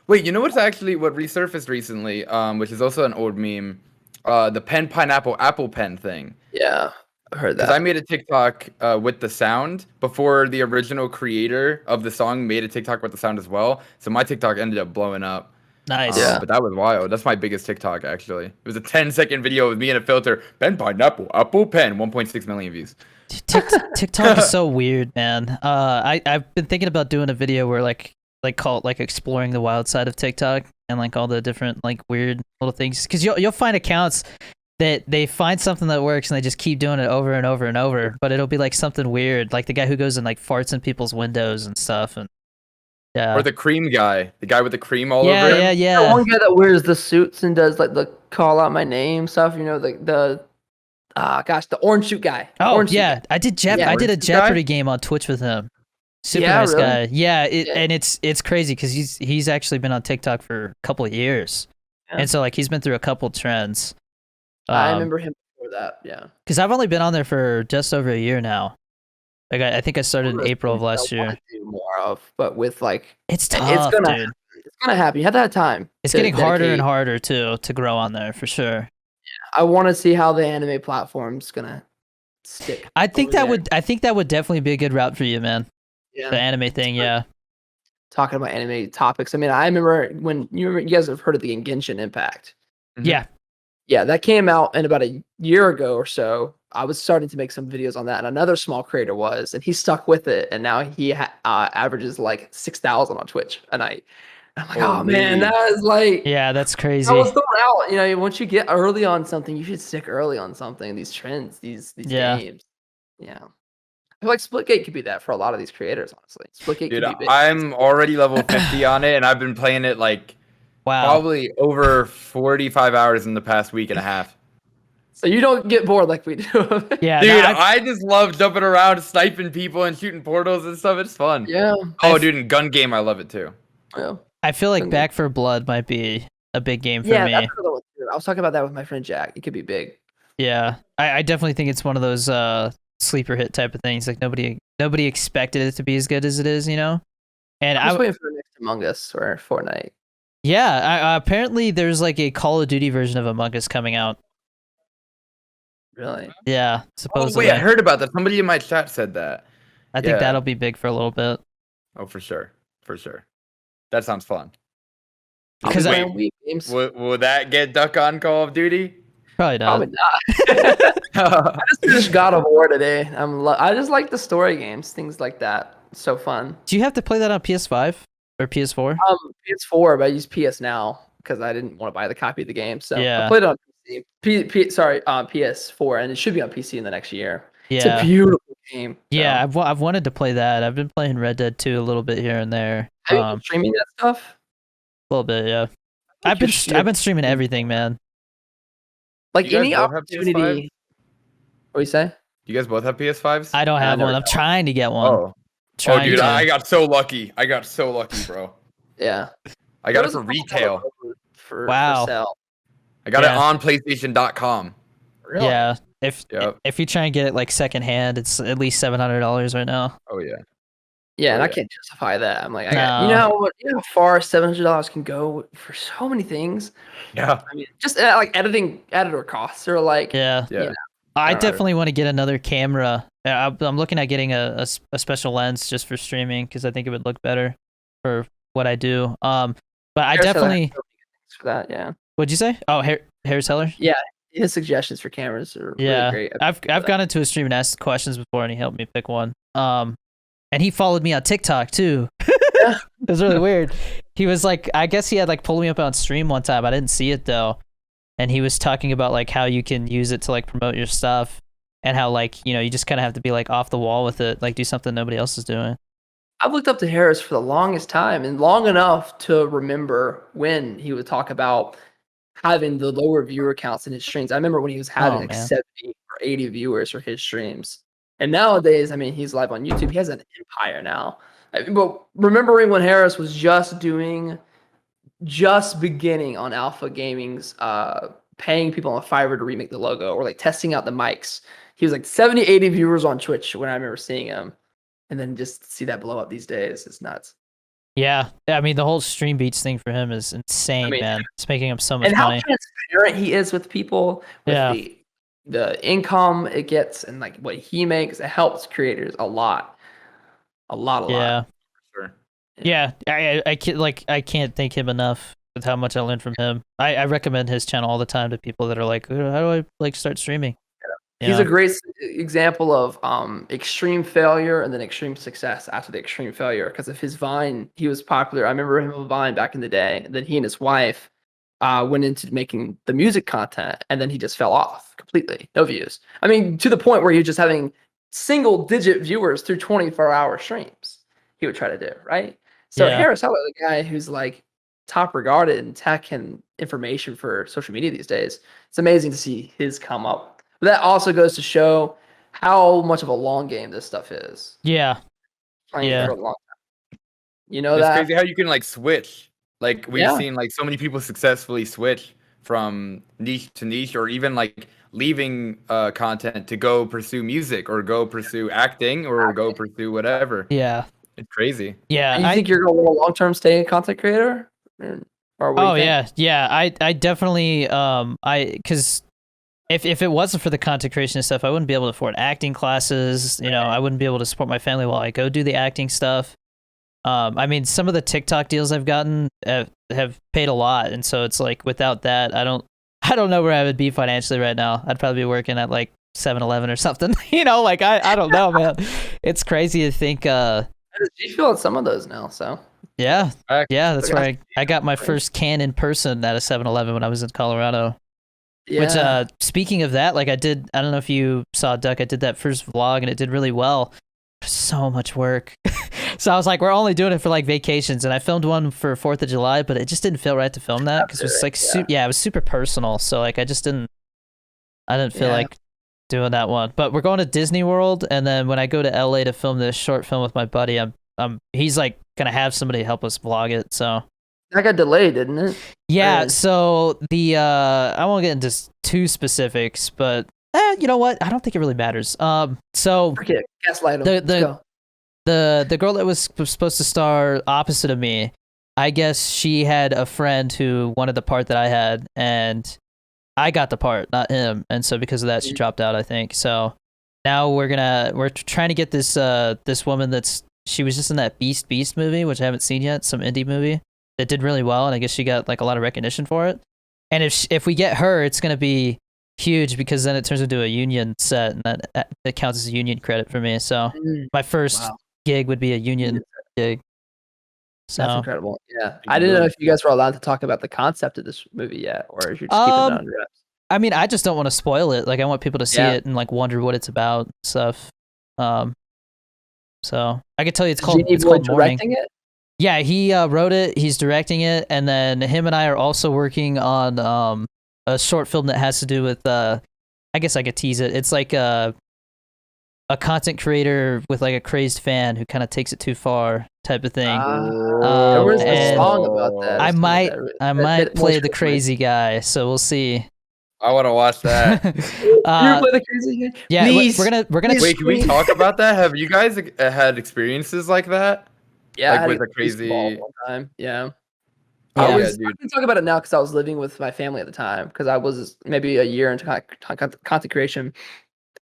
C: Wait, you know what's actually what resurfaced recently, which is also an old meme, the pen pineapple apple pen thing.
B: Yeah, I heard that.
C: Because I made a TikTok with the sound before the original creator of the song made a TikTok with the sound as well. So my TikTok ended up blowing up.
A: Nice.
B: Yeah.
C: But that was wild. That's my biggest TikTok, actually. It was a 10-second video with me in a filter. Pen pineapple apple pen, 1.6 million views.
A: TikTok is so weird, man. I've been thinking about doing a video where like call it like exploring the wild side of TikTok and like all the different like weird little things. Because you'll find accounts that they find something that works and they just keep doing it over and over and over. But it'll be like something weird, like the guy who goes and like farts in people's windows and stuff. And yeah.
C: Or the cream guy, the guy with the cream all over him.
A: Yeah.
B: That one guy that wears the suits and does like the call out my name stuff. You know, the orange suit guy.
A: Oh
B: orange
A: yeah,
B: suit guy.
A: I did. I did a Jeopardy game on Twitch with him. Super nice
B: really?
A: guy. Yeah, and it's crazy because he's actually been on TikTok for a couple of years, and so like he's been through a couple trends.
B: I remember him before that. Yeah,
A: because I've only been on there for just over a year now. Like I think I started in April of last year.
B: Do more of, but with like
A: it's tough, dude.
B: It's gonna happen. You have to have time.
A: It's getting harder and harder to grow on there for sure.
B: Yeah, I want to see how the anime platform's gonna stick.
A: I think that would definitely be a good route for you, man.
B: Yeah,
A: the anime thing, yeah.
B: Talking about anime topics. I mean, I remember when you guys have heard of the Genshin Impact.
A: Yeah.
B: Yeah, that came out in about a year ago or so. I was starting to make some videos on that, and another small creator was, and he stuck with it, and now he averages like 6,000 on Twitch a night. I'm like, oh man, that is like,
A: yeah, that's crazy.
B: I was thrown out. You know, once you get early on something, you should stick early on something. These trends, these games. Yeah. I feel like Splitgate could be that for a lot of these creators, honestly. Splitgate
C: Dude,
B: could be big.
C: I'm already level 50 on it, and I've been playing it like probably over 45 hours in the past week and a half.
B: So you don't get bored like we do.
A: Yeah,
C: dude, I just love jumping around, sniping people, and shooting portals and stuff. It's fun.
B: Yeah.
C: Oh, dude, and gun game, I love it too.
B: Yeah.
A: I feel like Back 4 Blood might be a big game for me.
B: That's another one too. I was talking about that with my friend Jack. It could be big.
A: Yeah, I definitely think it's one of those sleeper hit type of things. Like nobody expected it to be as good as it is, you know. And
B: I was waiting for the next Among Us or Fortnite.
A: Yeah, apparently there's like a Call of Duty version of Among Us coming out.
B: Really?
A: Yeah, supposedly.
C: Oh, wait, I heard about that. Somebody in my chat said that.
A: I think that'll be big for a little bit.
C: Oh, for sure. That sounds fun.
A: Because
C: will that get Duck on Call of Duty?
A: Probably not.
B: I just finished God of War today. I just like the story games, things like that. It's so fun.
A: Do you have to play that on PS5 or PS4?
B: PS4, but I use PS now because I didn't want to buy the copy of the game. So I played it on PC. PS4, and it should be on PC in the next year.
A: Yeah.
B: It's a beautiful game. So.
A: Yeah, I've wanted to play that. I've been playing Red Dead 2 a little bit here and there.
B: Have you been streaming that stuff?
A: A little bit, yeah. I've been streaming everything, man.
B: Like any opportunity. What do you say?
C: You guys both have PS5s?
A: I don't have one. I'm trying to get one.
C: Oh, dude, I got so lucky. Bro.
B: Yeah.
C: I got it for retail.
B: For
A: wow.
B: sale.
C: I got it on PlayStation.com.
B: Really?
A: Yeah. if you try and get it like secondhand, it's at least $700 right now.
C: Oh yeah.
B: Yeah, and I
C: yeah.
B: can't justify that. I'm like,
A: No.
B: you know how far $700 can go for so many things.
C: Yeah.
B: I mean, just like editor costs are like,
A: Yeah.
C: Yeah.
B: you know,
A: I
B: don't know.
A: definitely want to get another camera. I'm looking at getting a special lens just for streaming because I think it would look better for what I do. But I
B: Harris Heller has
A: definitely.
B: so many good things for that. Yeah,
A: What'd you say? Oh, Harris Heller.
B: yeah, his suggestions for cameras are really
A: Yeah,
B: great.
A: I've gone into a stream and asked questions before, and he helped me pick one. And he followed me on TikTok too.
B: Yeah.
A: It was really weird. He was like, I guess he had like pulled me up on stream one time. I didn't see it though, and he was talking about like how you can use it to like promote your stuff, and how like you just kind of have to be like off the wall with it, like do something nobody else is doing.
B: I've looked up to Harris for the longest time, and long enough to remember when he would talk about having the lower viewer counts in his streams. I remember when he was having like
A: Man.
B: 70 or 80 viewers for his streams. And nowadays, I mean, he's live on YouTube. He has an empire now. But remembering when Harris was just beginning on Alpha Gaming's, paying people on Fiverr to remake the logo or like testing out the mics. He was like 70, 80 viewers on Twitch when I remember seeing him. And then just see that blow up these days. It's nuts.
A: Yeah, I mean the whole Stream Beats thing for him is insane, man. It's making him so much
B: And how
A: money.
B: transparent he is with people, with
A: Yeah.
B: the income it gets and like what he makes. It helps creators a lot.
A: Yeah.
C: Sure.
A: Yeah, I can't thank him enough with how much I learned from him. I recommend his channel all the time to people that are like, how do I like start streaming?
B: He's a great example of extreme failure and then extreme success after the extreme failure. Because of his Vine, he was popular. I remember him on Vine back in the day. And then he and his wife went into making the music content, and then he just fell off completely. No views. I mean, to the point where he was just having single-digit viewers through 24-hour streams. He would try to do, right? So
A: Yeah.
B: Harris Heller, the guy who's like top regarded in tech and information for social media these days, it's amazing to see his come up. But that also goes to show how much of a long game this stuff is.
A: Yeah.
B: Playing
A: Yeah.
B: for a long time. You know
C: It's
B: that?
C: crazy how you can like switch. Like we've
B: Yeah.
C: seen like so many people successfully switch from niche to niche, or even like leaving content to go pursue music or go pursue acting or go pursue whatever.
A: Yeah.
C: It's crazy.
A: Yeah.
B: And you think you're going to long-term stay a content creator? Or what do you think?
A: yeah. Yeah. I definitely because if it wasn't for the content creation and stuff, I wouldn't be able to afford acting classes. I wouldn't be able to support my family while I go do the acting stuff. I mean, some of the TikTok deals I've gotten have paid a lot, and so it's like without that, I don't know where I would be financially right now. I'd probably be working at like 7-Eleven or something. Like I don't know, man. It's crazy to think.
B: You feel at some of those now, so.
A: Yeah,
C: Fact.
A: that's where I got my first can in person at a 7-Eleven when I was in Colorado.
B: Yeah.
A: Which, speaking of that, like I don't know if you saw, Duck, I did that first vlog and it did really well. So much work. So I was like, we're only doing it for like vacations. And I filmed one for 4th of July, but it just didn't feel right to film that because it was like, it was super personal. So like, I didn't feel like doing that one. But we're going to Disney World. And then when I go to LA to film this short film with my buddy, he's like going to have somebody help us vlog it. So.
B: That got delayed, didn't it?
A: Yeah, so the I won't get into too specifics, but you know what? I don't think it really matters. So
B: Forget it. Gaslight him. Let's go.
A: the girl that was supposed to star opposite of me, I guess she had a friend who wanted the part that I had, and I got the part, not him. And so because of that, she dropped out, I think. So now we're trying to get this woman she was just in that Beast movie, which I haven't seen yet, some indie movie that did really well, and I guess she got like a lot of recognition for it. And if we get her, it's gonna be huge because then it turns into a union set, and that counts as a union credit for me. So my first gig would be a union gig. So
B: That's incredible. Yeah, I didn't know if you guys were allowed to talk about the concept of this movie yet, or if you're just keeping it under wraps.
A: I mean, I just don't want to spoil it. Like, I want people to see it and like wonder what it's about and stuff. So I could tell you it's called Morning.
B: Directing it?
A: Yeah, he wrote it. He's directing it, and then him and I are also working on a short film that has to do with. I guess I could tease it. It's like a content creator with like a crazed fan who kind of takes it too far, type of thing.
B: Where's the song about that?
A: I might play the crazy guy, so we'll see.
C: I want to watch that.
B: You play the crazy game?
A: Yeah,
B: Please,
A: we're gonna
B: please
C: Wait, can we
B: scream.
C: talk about that? Have you guys had experiences like that?
B: Yeah,
C: Like
B: I had
C: with
B: a
C: a
B: baseball
C: crazy.
B: one time. Yeah.
C: Oh
A: Yeah.
C: yeah,
B: I
C: dude.
B: can talk about it now because I was living with my family at the time because I was maybe a year into content creation.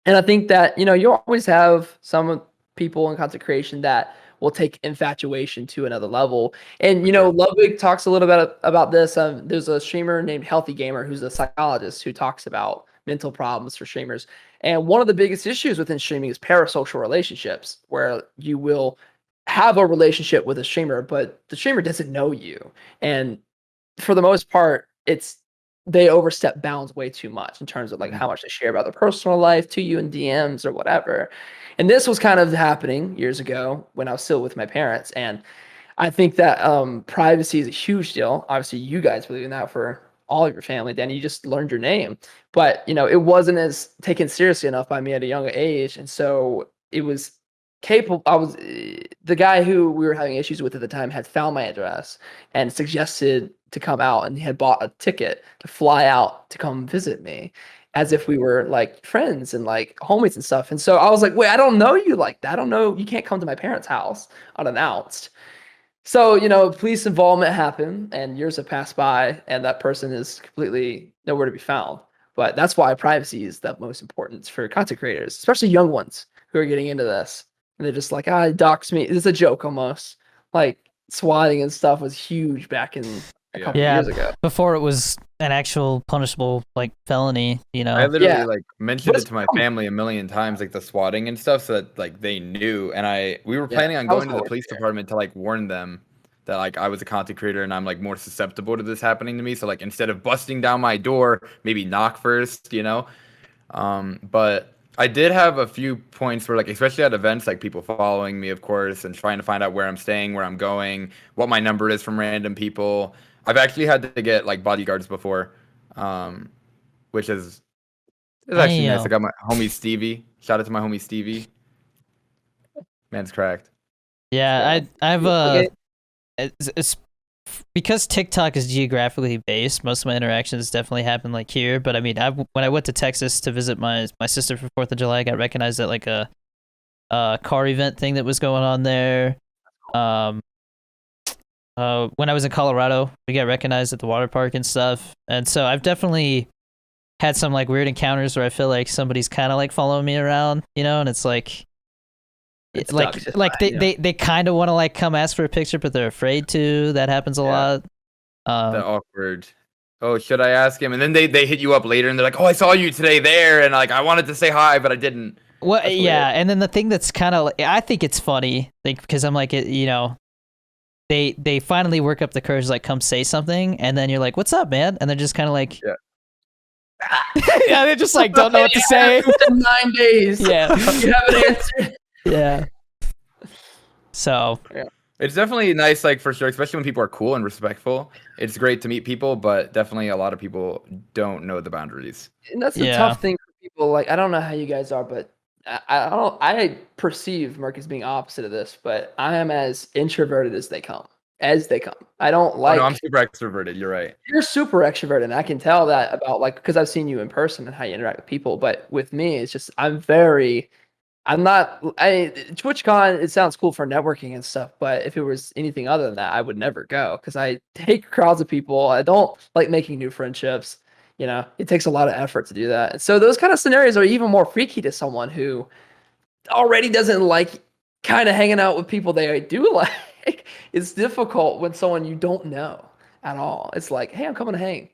B: And I think that, you always have some people in content creation that will take infatuation to another level. And,
C: For sure.
B: Ludwig talks a little bit about this. There's a streamer named Healthy Gamer who's a psychologist who talks about mental problems for streamers. And one of the biggest issues within streaming is parasocial relationships, where you will have a relationship with a streamer, but the streamer doesn't know you. And for the most part, they overstep bounds way too much in terms of like
C: Mhm.
B: how much they share about their personal life to you in DMs or whatever. And this was kind of happening years ago when I was still with my parents. And I think that privacy is a huge deal. Obviously, you guys believe in that for all of your family. Then you just learned your name, but it wasn't as taken seriously enough by me at a younger age, and so it was capable. I was the guy who we were having issues with at the time had found my address and suggested to come out, and he had bought a ticket to fly out to come visit me, as if we were like friends and like homies and stuff. And so I was like, wait, I don't know you like that. I don't know. You can't come to my parents' house unannounced. So, police involvement happened and years have passed by and that person is completely nowhere to be found. But that's why privacy is the most important for content creators, especially young ones who are getting into this. And they're just like, dox me. It's a joke almost. Like swatting and stuff was huge back in a
C: Yeah.
B: couple
A: Yeah,
B: years ago.
A: before it was an actual punishable like felony,
C: I literally
B: Yeah.
C: like
B: But
C: mentioned it
B: it's
C: to my
B: become-
C: family a million times, like the swatting and stuff, so that like they knew. And we were
B: Yeah,
C: planning on
B: that was
C: going to the
B: always
C: police
B: there.
C: department to like warn them that like I was a content creator and I'm like more susceptible to this happening to me. So like instead of busting down my door, maybe knock first, But I did have a few points where like especially at events, like people following me, of course, and trying to find out where I'm staying, where I'm going, what my number is from random people. I've actually had to get like bodyguards before, which is it's actually nice. I
A: Damn.
C: got my homie Stevie. Shout out to my homie Stevie. Man's cracked.
A: Yeah, I've
B: Okay.
A: it's because TikTok is geographically based. Most of my interactions definitely happen like here. But I mean, when I went to Texas to visit my sister for 4th of July, I got recognized at like a car event thing that was going on there. When I was in Colorado, we got recognized at the water park and stuff. And so I've definitely had some like weird encounters where I feel like somebody's kind of like following me around, and it's like
B: It's
A: like
B: toxic,
A: like
B: you know.
A: they kind of want to like come ask for a picture, but they're afraid to. That happens a
C: Yeah.
A: lot.
C: The awkward. Oh, should I ask him? And then they hit you up later and they're like, "Oh, I saw you today there," and like I wanted to say hi, but I didn't.
A: Well,
B: That's
A: yeah,
B: weird.
A: and then the thing that's kind of I think it's funny, like because I'm like they finally work up the courage to like come say something, and then you're like, "What's up, man?" And they're just kind of like,
C: Yeah.
A: yeah, they just like don't know what to say.
B: Within 9 days.
A: Yeah.
B: You haven't answered.
A: Yeah. So
C: It's definitely nice, like for sure, especially when people are cool and respectful. It's great to meet people, but definitely a lot of people don't know the boundaries.
B: And that's the
A: Yeah.
B: tough thing for people. Like, I don't know how you guys are, but I don't. I perceive Merc as being opposite of this, but I am as introverted as they come. I don't
C: Oh,
B: like.
C: no, I'm super extroverted. You're right.
B: You're super extroverted, and I can tell that about like because I've seen you in person and how you interact with people. But with me, it's just I'm not. TwitchCon. It sounds cool for networking and stuff, but if it was anything other than that, I would never go because I hate crowds of people. I don't like making new friendships. It takes a lot of effort to do that. So those kind of scenarios are even more freaky to someone who already doesn't like kind of hanging out with people they do like. It's difficult when someone you don't know at all. It's like, hey, I'm coming to hang.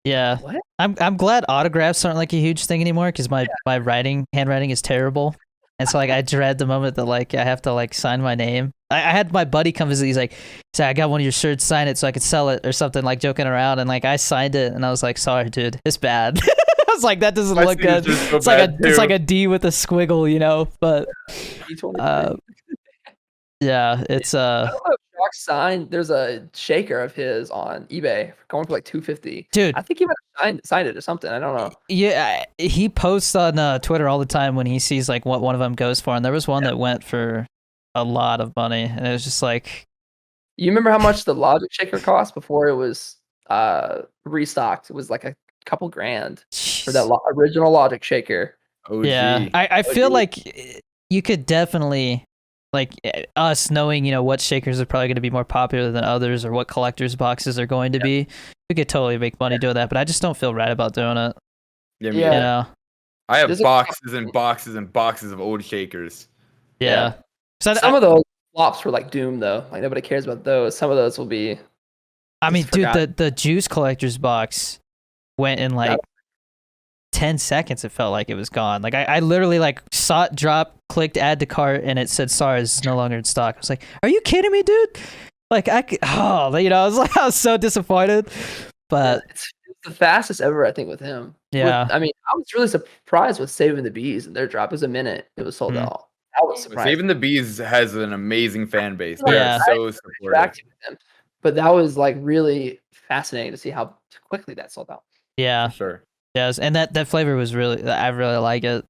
A: yeah,
B: What?
A: I'm glad autographs aren't like a huge thing anymore because my handwriting is terrible, and so like I dread the moment that like I have to like sign my name. I had my buddy come visit. He's like, "Say I got one of your shirts, sign it so I could sell it or something," like joking around, and like I signed it, and I was like, "Sorry, dude, it's bad." I was like, "That doesn't
C: My
A: look good."
C: signature's so
A: It's like
C: bad,
A: it's
C: too.
A: like a D with a squiggle, but
B: D23.
A: yeah, it's
B: I don't know if Shock signed. There's a shaker of his on eBay going for like $250.
A: dude.
B: I think he might have signed it or something. I don't know.
A: Yeah, he posts on Twitter all the time when he sees like what one of them goes for, and there was one that went for a lot of money, and it was just like,
B: You remember how much the Logic shaker cost before it was restocked? It was like couple grand for
A: Jeez.
B: that original Logic shaker.
C: OG.
A: Yeah, I feel
C: OG.
A: like you could definitely, like, us knowing, what shakers are probably going to be more popular than others, or what collectors boxes are going to be, we could totally make money doing that. But I just don't feel right about doing it.
C: Yeah,
B: Yeah.
A: You know?
C: I have
B: There's a-
C: boxes and boxes and boxes of old shakers.
A: Yeah. So
B: Some of those flops were like Doom though. Like nobody cares about those. Some of those will be.
A: I mean,
B: just
A: dude,
B: forgotten.
A: the juice collector's box went in like 10 seconds. It felt like it was gone. Like I literally like saw it drop, clicked add to cart, and it said sorry, this is no longer in stock. I was like, are you kidding me, dude? Like I was so disappointed. But
B: It's the fastest ever, I think, with him.
A: yeah.
B: I mean, I was really surprised with Saving the Bees and their drop. It was a minute. It was sold
A: Mhm.
B: out. That was surprising.
C: Saving the Bees has an amazing fan base.
A: Yeah.
C: They're so supportive.
B: Interacting with them. But that was like really fascinating to see how quickly that sold out.
A: Yeah.
C: For sure.
A: Yes. And that flavor was really, I really like it.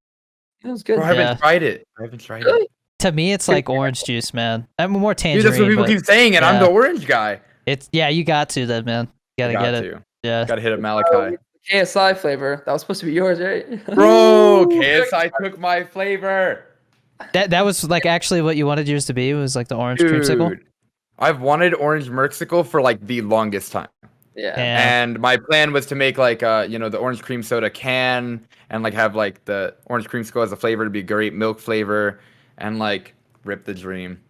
B: It was good.
C: Bro, I
A: Yeah.
C: haven't tried it. I haven't tried
B: Really?
C: it.
A: To me, it's like orange juice, man. I'm more tangerine.
C: Dude, that's what people
A: but
C: keep saying, and I'm
A: yeah.
C: the orange guy.
A: It's you got to then, man. You gotta get it. Yeah.
C: Gotta hit up Malachi.
B: KSI flavor. That was supposed to be yours, right?
C: Bro, KSI took my flavor.
A: That was like actually what you wanted yours to be. It was like the orange creamsicle.
C: Dude, I've wanted orange Merxicle for like the longest time.
B: Yeah.
A: Yeah.
C: And my plan was to make like the orange cream soda can, and like have like the orange creamsicle as a flavor to be great milk flavor, and like rip the dream.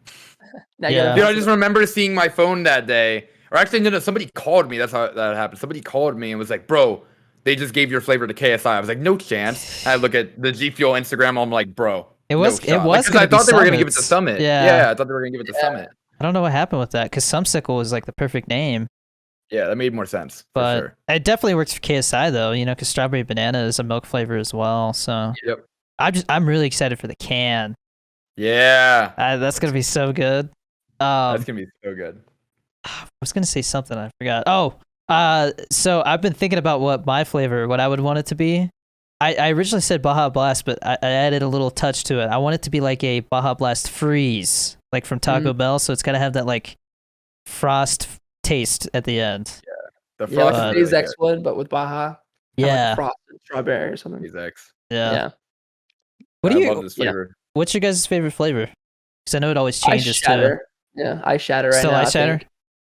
B: Now you
A: Yeah.
B: gotta
C: Dude, I
B: mess
C: just
B: it up.
C: remember seeing my phone that day. Or actually, no, somebody called me. That's how that happened. Somebody called me and was like, bro, they just gave your flavor to KSI. I was like, no chance. And I look at the GFUEL Instagram. I'm like, bro.
A: It was
C: no shot. Like, 'cause
A: gonna
C: I thought
A: be
C: they were gonna give it to
A: Summits.
C: Summit.
A: Yeah.
C: I thought they were gonna give it to Summit.
A: I don't know what happened with that because Sumsicle was like the perfect name.
C: Yeah, that made more sense.
A: But
C: For sure.
A: it definitely works for KSI though, because strawberry banana is a milk flavor as well. So
C: Yep.
A: I'm really excited for the can.
C: Yeah.
A: That's gonna be so good.
C: That's gonna be so good.
A: I was gonna say something I forgot. Oh, so I've been thinking about what I would want it to be. I originally said Baja Blast, but I added a little touch to it. I want it to be like a Baja Blast Freeze, like from Taco Bell. So it's gotta have that like frost taste at the end.
C: The
B: Yeah, like
C: frost
B: a
C: is
B: Phase
C: really
B: X would, but with Baja.
A: Yeah,
B: Like frosted strawberry or something.
C: good. Phase X.
A: yeah. What
C: I
A: do you?
C: love this flavor.
A: What's your guys' favorite flavor? Because I know it always changes
B: Ice
A: too.
B: shatter. Yeah, ice shatter right
A: Still
B: now.
A: ice
B: I
A: shatter?
B: think.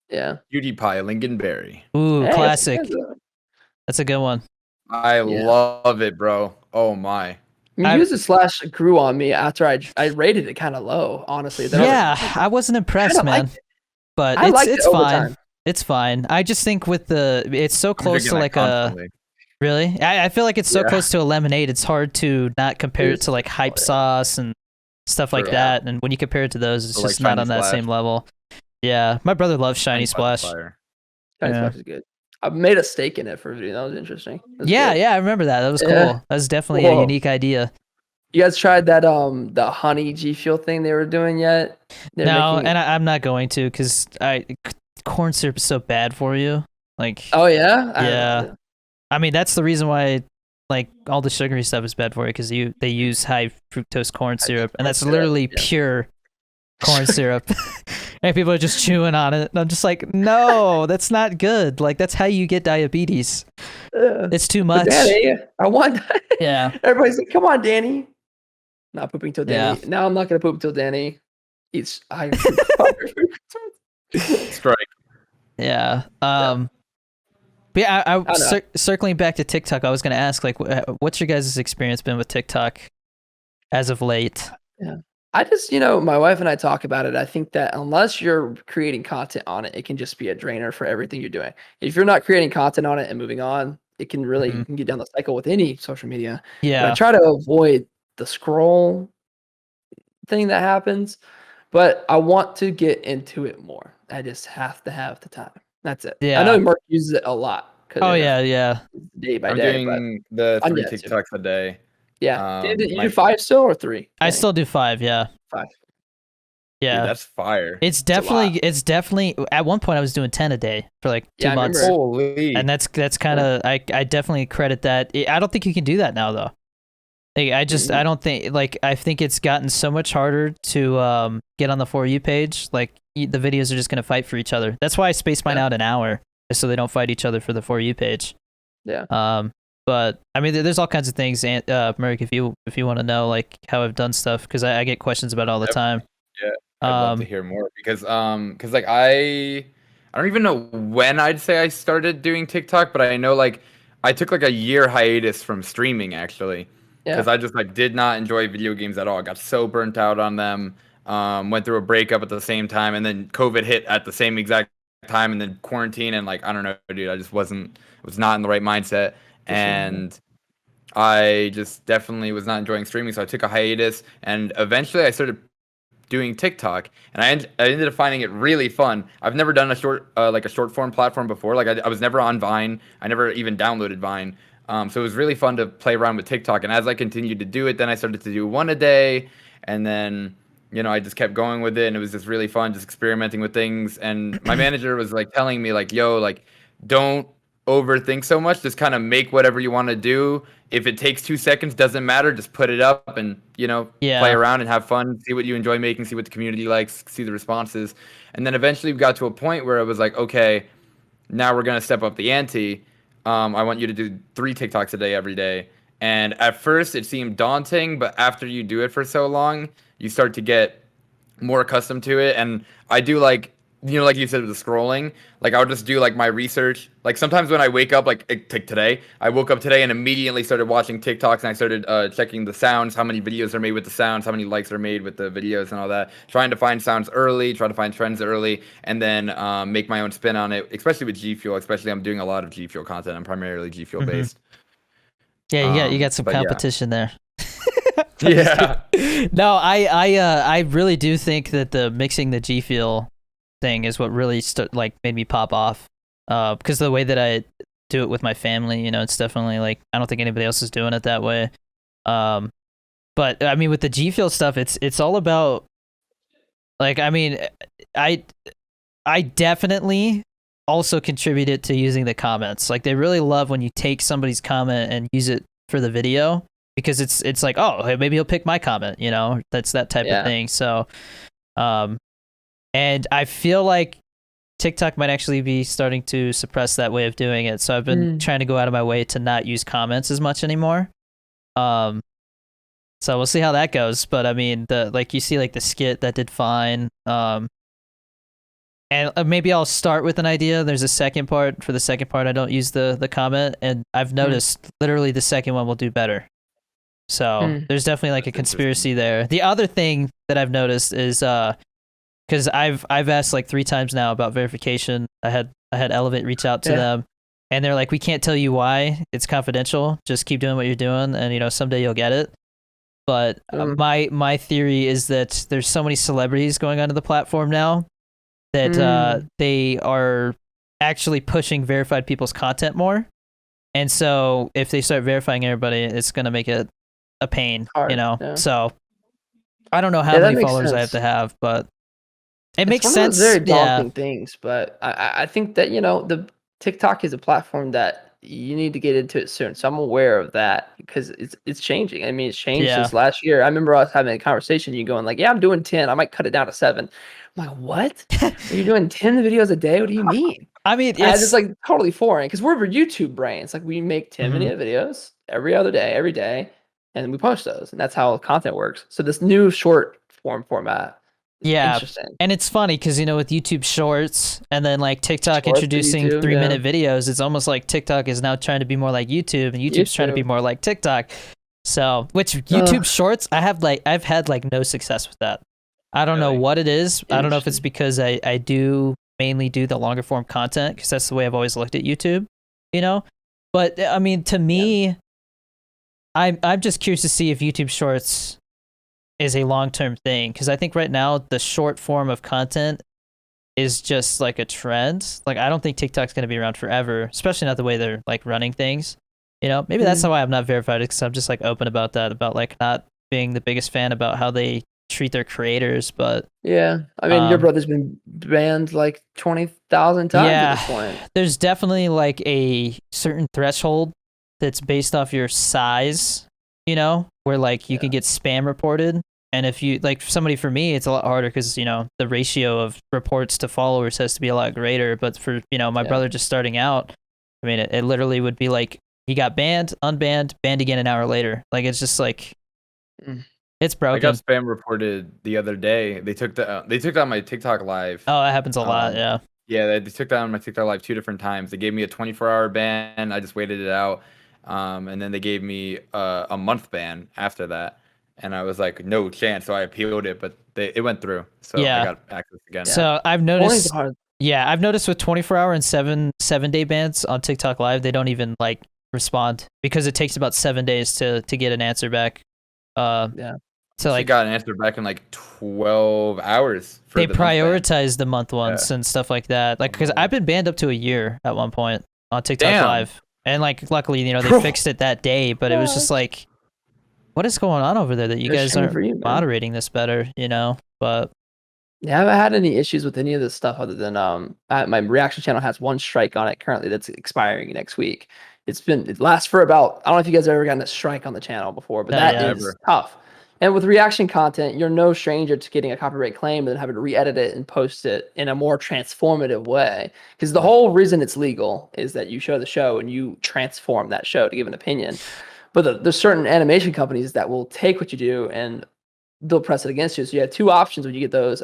B: Yeah.
C: Cutie pie, lingonberry.
A: Ooh,
B: Hey, it's
A: classic.
B: good, though.
A: That's a good one.
C: I
B: Yeah.
C: love it, bro. Oh my.
B: I mean, Use the slash grew on me after I rated it kind of low, honestly. Then I was like,
A: Yeah, I wasn't impressed,
B: kinda
A: man.
B: liked it.
A: But
B: I liked
A: it's
B: it over
A: fine.
B: time.
A: It's fine. I just think with it's so
C: I'm
A: close to
C: drinking
A: like
C: that
A: a
C: constantly.
A: really. I feel like it's so
B: Yeah.
A: close to a lemonade. It's hard to not compare it
B: It's-
A: to like hype
B: oh, yeah.
A: sauce and stuff like
C: True.
A: that. And when you compare it to those, it's
C: Or, like,
A: just not
C: Shiny
A: on that
C: Splash.
A: same level. Yeah, my brother loves Shiny
C: Fire.
A: Splash.
B: Shiny
A: Yeah.
B: Splash is good. I made a steak in it for a video. That was interesting. It was
A: Yeah,
B: good.
A: yeah, I remember that. That was cool.
B: Yeah.
A: That was definitely a
B: Whoa.
A: unique idea.
B: You guys tried that the honey G Fuel thing they were doing yet? They're
A: No,
B: making-
A: and I'm not going to because corn syrup is so bad for you. Like,
B: Oh yeah. I don't
A: Yeah.
B: know.
A: I mean, that's the reson why like all the sugary stuff is bad for you because they use high fructose corn syrup, and
B: corn
A: that's
B: syrup,
A: literally
B: yeah.
A: pure corn syrup. And people are just chewing on it. And I'm just like, no, that's not good. Like that's how you get diabetes. It's too
B: But
A: much.
B: Danny, I want.
A: Yeah.
B: Everybody's like, "Come on, Danny." Not pooping till Danny.
A: Yeah.
B: Now I'm not gonna poop till Danny eats high.
C: Strike.
A: Yeah. But yeah, I
B: don't know.
A: circling back to TikTok, I was gonna ask like, what's your guys' experience been with TikTok as of late?
B: I just, my wife and I talk about it. I think that unless you're creating content on it, it can just be a drainer for everything you're doing. If you're not creating content on it and moving on, it can really you can get down the cycle with any social media. But I
A: Yeah.
B: try to avoid the scroll thing that happens, but I want to get into it more. I just have to have the time. That's it. I know
A: Yeah.
B: Mark uses it a lot. 'cause,
A: Oh yeah, yeah.
B: day by
C: I'm
B: day. But
C: doing the
B: I'm
C: 3
B: yet to.
C: TikToks a day.
B: yeah, you
C: my-
B: do 5 still or 3?
A: I
B: Danny?
A: still do 5. Yeah.
B: 5.
A: Yeah.
C: Dude, that's fire.
A: It's
B: a lot.
A: definitely at one point I was doing 10 a day for like 2
B: Yeah, I
A: months.
B: remember.
C: Holy.
A: And that's kind of I definitely credit that. I don't think you can do that now though. Like, I don't think I think it's gotten so much harder to get on the For You page. Like the videos are just going to fight for each other. That's why I space mine out an hour, so they don't fight each other for the For You page.
B: Yeah.
A: But I mean, there's all kinds of things, and Merrick, if you want to know like how I've done stuff, because I get questions about it all the time.
C: Yeah, I'd love to hear more because like I don't even know when I'd say I started doing TikTok, but I know like I took like a year hiatus from streaming actually because
B: Yeah.
C: I just like did not enjoy video games at all. I got so burnt out on them. Went through a breakup at the same time, and then COVID hit at the same exact time, and then quarantine, and like I don't know, dude, I just was not in the right mindset,
B: For sure.
C: and I just definitely was not enjoying streaming, so I took a hiatus, and eventually I started doing TikTok, and I ended up finding it really fun. I've never done a short form platform before. Like I was never on Vine. I never even downloaded Vine. So it was really fun to play around with TikTok. And as I continued to do it, then I started to do one a day, and then I just kept going with it, and it was just really fun, just experimenting with things. And my manager was like telling me like, "Yo, like, don't overthink so much. Just kind of make whatever you want to do. If it takes 2 seconds, doesn't matter. Just put it up and, play around and have fun, see what you enjoy making, see what the community likes, see the responses." And then eventually we got to a point where it was like, okay, now we're going to step up the ante. I want you to do 3 TikToks a day every day. And at first it seemed daunting, but after you do it for so long, you start to get more accustomed to it. And I do like like you said with the scrolling, like I'll just do like my research. Like sometimes when I wake up, like today, I woke up today and immediately started watching TikToks, and I started checking the sounds, how many videos are made with the sounds, how many likes are made with the videos and all that. Trying to find sounds early, try to find trends early, and then make my own spin on it, especially with GFUEL. Especially I'm doing a lot of GFUEL content. I'm primarily GFUEL based.
A: Yeah, you got some
C: but
A: competition there.
C: Yeah.
A: No, I really do think that the mixing the GFUEL thing is what really made me pop off. Because the way that I do it with my family, it's definitely like I don't think anybody else is doing it that way. But I mean, with the GFUEL stuff, it's all about like I mean, I definitely also contributed to using the comments. Like they really love when you take somebody's comment and use it for the video, because it's like, oh, hey, maybe he'll pick my comment, that's that type of thing. So and I feel like TikTok might actually be starting to suppress that way of doing it. So I've been trying to go out of my way to not use comments as much anymore. So we'll see how that goes. But I mean, you see like the skit that did fine. And maybe I'll start with an idea. There's a second part. For the second part, I don't use the comment, and I've noticed literally the second one will do better. So there's definitely like a conspiracy there. The other thing that I've noticed is because I've asked like 3 times now about verification. I had Elevate reach out to them, and they're like, we can't tell you why. It's confidential. Just keep doing what you're doing, and someday you'll get it. But my theory is that there's so many celebrities going onto the platform now that they are actually pushing verified people's content more. And so if they start verifying everybody, it's going to make it a pain,
B: Hard,
A: So I don't know how many followers I have to have, but it makes sense.
B: One of those very daunting things, but I think that, the TikTok is a platform that you need to get into it soon. So I'm aware of that because it's changing. I mean, it's changed since last year. I remember us having a conversation, you going like, yeah, I'm doing 10. I might cut it down to 7. I'm like, what? You're doing 10 videos a day? What do you mean?
A: I mean,
B: it's like totally foreign because we're YouTube brains. Like we make 10-minute videos every other day, every day, and we post those. And that's how content works. So this new short form format, interesting.
A: And it's funny because, with YouTube Shorts and then like TikTok introducing 3-minute videos, it's almost like TikTok is now trying to be more like YouTube, and YouTube's trying to be more like TikTok. So, which YouTube Shorts, I've had like no success with that. I don't know what it is. I don't know if it's because I do mainly do the longer form content because that's the way I've always looked at YouTube, But I mean, to me, I'm just curious to see if YouTube Shorts is a long-term thing, because I think right now the short form of content is just like a trend. Like I don't think TikTok's going to be around forever, especially not the way they're like running things. Maybe that's why I'm not verified, because I'm just like open about that, about like not being the biggest fan about how they treat their creators. But
B: I mean, your brother's been banned like 20,000 times at this point.
A: There's definitely like a certain threshold that's based off your size, where like you can get spam reported. And if you like somebody, for me, it's a lot harder because, the ratio of reports to followers has to be a lot greater. But for, my brother just starting out, I mean, it literally would be like he got banned, unbanned, banned again an hour later. Like it's just like it's broken.
C: I got spam reported the other day. They took down my TikTok live.
A: Oh, that happens a lot. Yeah.
C: Yeah, they took down my TikTok live 2 different times. They gave me a 24-hour ban. I just waited it out, and then they gave me a month ban after that. And I was like, no chance. So I appealed it, but it went through. So
A: Yeah.
C: I got access again.
A: So I've noticed. Yeah, I've noticed with 24-hour and 7-day bans on TikTok Live, they don't even like respond because it takes about 7 days to get an answer back.
B: Yeah.
C: So like, got an answer back in like 12 hours.
A: They prioritize the month ones and stuff like that. Like, because I've been banned up to a year at one point on TikTok Live, and like, luckily, you know, they fixed it that day. But it was just like, what is going on over there that you guys aren't moderating this better? You know, but.
B: Yeah, I haven't had any issues with any of this stuff other than my reaction channel has 1 strike on it currently that's expiring next week. It lasts for about, I don't know if you guys have ever gotten a strike on the channel before, but that is tough. And with reaction content, you're no stranger to getting a copyright claim and then having to re-edit it and post it in a more transformative way. Because the whole reason it's legal is that you show the show and you transform that show to give an opinion. But there's certain animation companies that will take what you do and they'll press it against you. So you have 2 options when you get those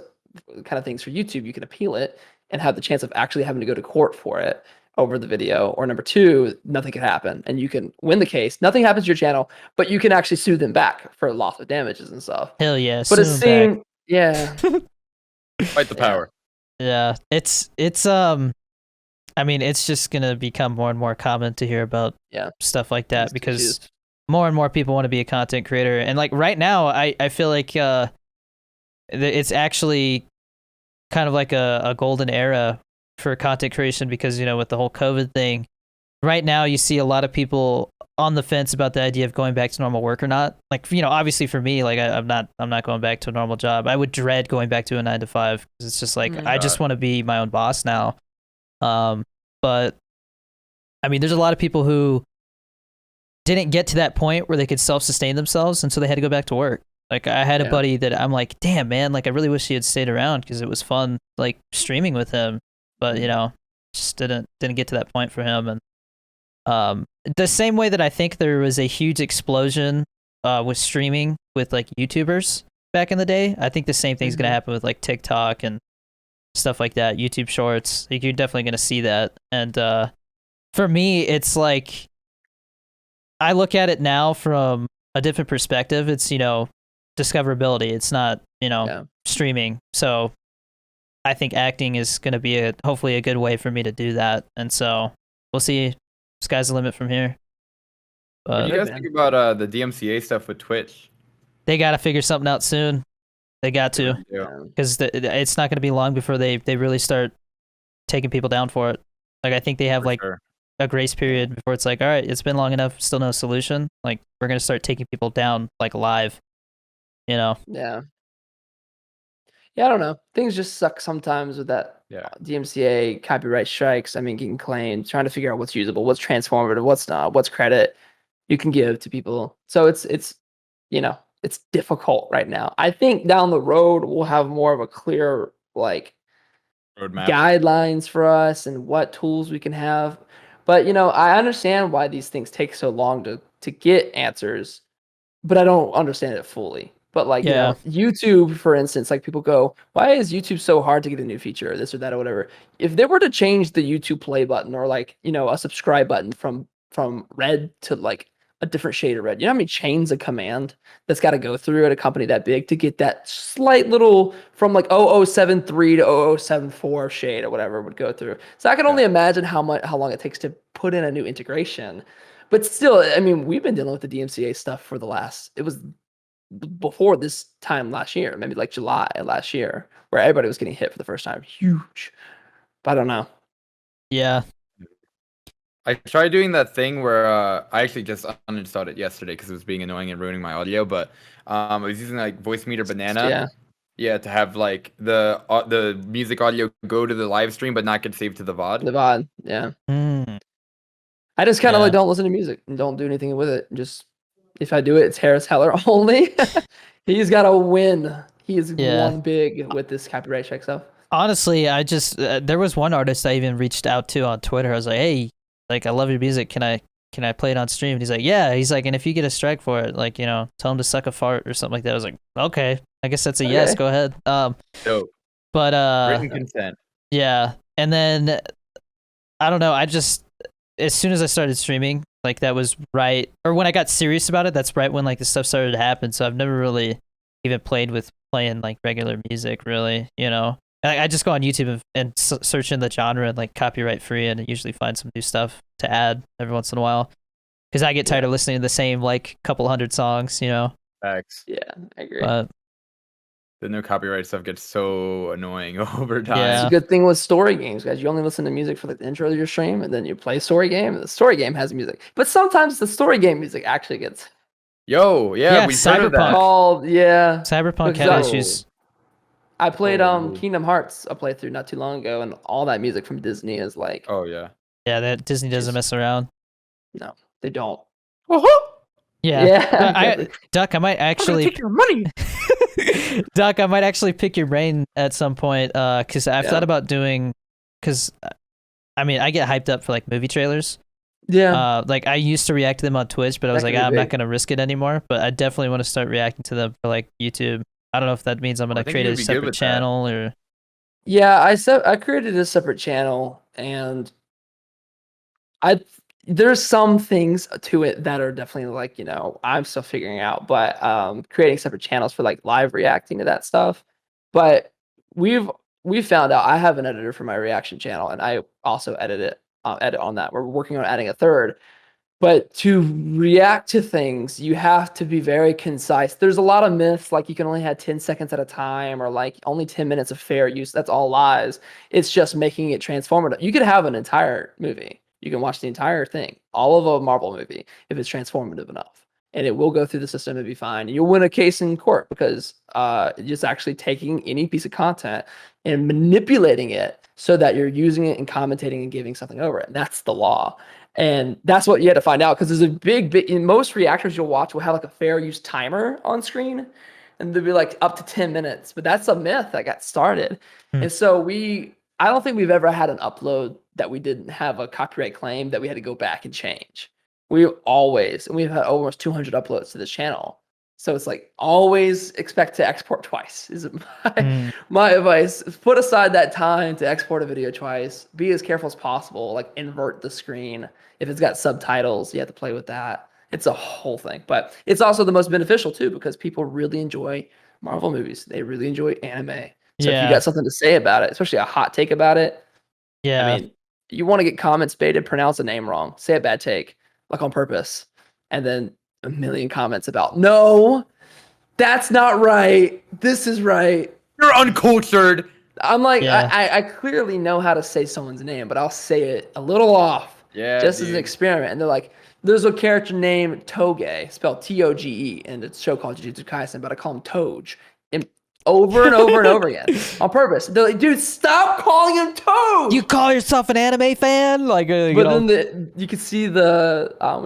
B: kind of things for YouTube. You can appeal it and have the chance of actually having to go to court for it over the video, or number 2, nothing could happen and you can win the case. Nothing happens to your channel, but you can actually sue them back for loss of damages and stuff.
A: Hell yeah.
B: But it seemed,
C: fight the power.
A: Yeah. It's I mean, it's just gonna become more and more common to hear about stuff like that because more and more people want to be a content creator. And like right now, I feel like it's actually kind of like a golden era for content creation because, you know, with the whole COVID thing, right now you see a lot of people on the fence about the idea of going back to normal work or not. Like, you know, obviously for me, like I'm not going back to a normal job. I would dread going back to a 9 to 5 because it's just like I just want to be my own boss now. But I mean, there's a lot of people who didn't get to that point where they could self-sustain themselves, and so they had to go back to work. Like I had a buddy that I'm like, damn man, like I really wish he had stayed around because it was fun, like streaming with him. But you know, just didn't get to that point for him. And the same way that I think there was a huge explosion with streaming with like YouTubers back in the day, I think the same thing's gonna happen with like TikTok and stuff like that. YouTube Shorts, like, you're definitely gonna see that. And for me, it's like I look at it now from a different perspective. It's, you know, discoverability. It's not, you know, streaming. So I think acting is going to be hopefully a good way for me to do that. And so we'll see. Sky's the limit from here. But
C: what do you guys think about the DMCA stuff with Twitch?
A: They got to figure something out soon. They got to, because it's not going to be long before they really start taking people down for it. Like I think they have a grace period before it's like, all right, it's been long enough, still no solution. Like we're going to start taking people down like live, you know?
B: Yeah, I don't know. Things just suck sometimes with that DMCA copyright strikes. I mean, getting claimed, trying to figure out what's usable, what's transformative, what's not, what's credit you can give to people. So it's you know, it's difficult right now. I think down the road we'll have more of a clear like
C: roadmap,
B: guidelines for us and what tools we can have. But you know, I understand why these things take so long to get answers, but I don't understand it fully. But like, you know, YouTube, for instance, like people go, why is YouTube so hard to get a new feature or this or that or whatever? If they were to change the YouTube play button or like, you know, a subscribe button from red to like a different shade of red, you know how many chains of command that's got to go through at a company that big to get that slight little from like 0073 to 0074 shade or whatever would go through. So I can only imagine how long it takes to put in a new integration. But still, I mean, we've been dealing with the DMCA stuff for it was before this time last year, maybe like July last year, where everybody was getting hit for the first time. Huge. But I don't know.
A: Yeah.
C: I tried doing that thing where I actually just uninstalled it yesterday because it was being annoying and ruining my audio. But I was using like Voice Meter Banana. Yeah, to have like the music audio go to the live stream but not get saved to the VOD.
B: The VOD, yeah. I just kind of like don't listen to music and don't do anything with it. Just if I do it, it's Harris Heller only. He's got to win. He is one big with this copyright check stuff.
A: Honestly, I just there was one artist I even reached out to on Twitter. I was like, hey, like, I love your music. Can I play it on stream? And he's like, yeah. He's like, and if you get a strike for it, like, you know, tell him to suck a fart or something like that. I was like, okay, I guess that's a yes.
B: Okay.
A: Go ahead.
C: Dope.
A: But
C: Written consent.
A: yeah. And then I don't know. I just, as soon as I started streaming, like that was right, or when I got serious about it, that's right when like the stuff started to happen. So I've never really even played with playing like regular music, really, you know. I just go on YouTube and search in the genre and like copyright free, and usually find some new stuff to add every once in a while. Because I get tired of listening to the same like couple hundred songs, you know.
C: Facts.
B: Yeah, I agree.
A: But
C: The no copyright stuff gets so annoying over time.
A: Yeah.
B: It's a good thing with story games, guys. You only listen to music for like the intro of your stream, and then you play story game. The story game has music, but sometimes the story game music actually gets
C: Yo,
A: Yeah,
C: we've heard of
A: Cyberpunk.
C: that.
B: called. Yeah,
A: Cyberpunk had
B: Exactly.
A: issues.
B: I played
C: Oh.
B: Kingdom Hearts a playthrough not too long ago, and all that music from Disney is like,
C: Oh yeah.
A: Yeah, that Disney doesn't
B: Jeez.
A: mess around.
B: no, they don't.
A: Yeah.
B: Yeah,
A: Duck, I might actually
C: take your money.
A: Doc, I might actually pick your brain at some point, because I've
B: Yeah.
A: thought about doing, because I mean, I get hyped up for like movie trailers.
B: yeah.
A: Like I used to react to them on Twitch, but I was
B: That
A: like,
B: could be
A: I'm not
B: big.
A: gonna risk it anymore. But I definitely want to start reacting to them for like YouTube. I don't know if that means I'm
C: I
A: gonna
C: think
A: create
C: you'd
A: a
C: be good
A: separate
C: with that.
A: channel or
B: Yeah, I created a separate channel, and there's some things to it that are definitely like, you know, I'm still figuring out, but creating separate channels for like live reacting to that stuff. But we've found out I have an editor for my reaction channel, and I also edit on that. We're working on adding a third. But to react to things, you have to be very concise. There's a lot of myths, like you can only have 10 seconds at a time, or like only 10 minutes of fair use. That's all lies. It's just making it transformative. You could have an entire movie. You can watch the entire thing, all of a Marvel movie, if it's transformative enough. And it will go through the system and be fine. You'll win a case in court because just actually taking any piece of content and manipulating it so that you're using it and commentating and giving something over it. And that's the law. And that's what you had to find out, because there's a big in most reactors you'll watch will have like a fair use timer on screen, and they'll be like up to 10 minutes. But that's a myth that got started. And so I don't think we've ever had an upload that we didn't have a copyright claim that we had to go back and change. We've had almost 200 uploads to this channel. So it's like always expect to export twice is my advice. Put aside that time to export a video twice. Be as careful as possible. Like invert the screen. If it's got subtitles, you have to play with that. It's a whole thing. But it's also the most beneficial too, because people really enjoy Marvel movies. They really enjoy anime. So if you got something to say about it, especially a hot take about it,
A: yeah.
B: I mean, you want to get comments baited, pronounce a name wrong, say a bad take, like on purpose, and then a million comments about, no, that's not right. This is right.
C: You're uncultured.
B: I'm like,
A: Yeah.
B: I clearly know how to say someone's name, but I'll say it a little off, just as an experiment. And they're like, there's a character named Toge, spelled Toge, in a show called Jujutsu Kaisen, but I call him Toge. And over and over and over again on purpose. They're like, dude, stop calling him Toad.
A: You call yourself an anime fan? Like,
B: But then you can see when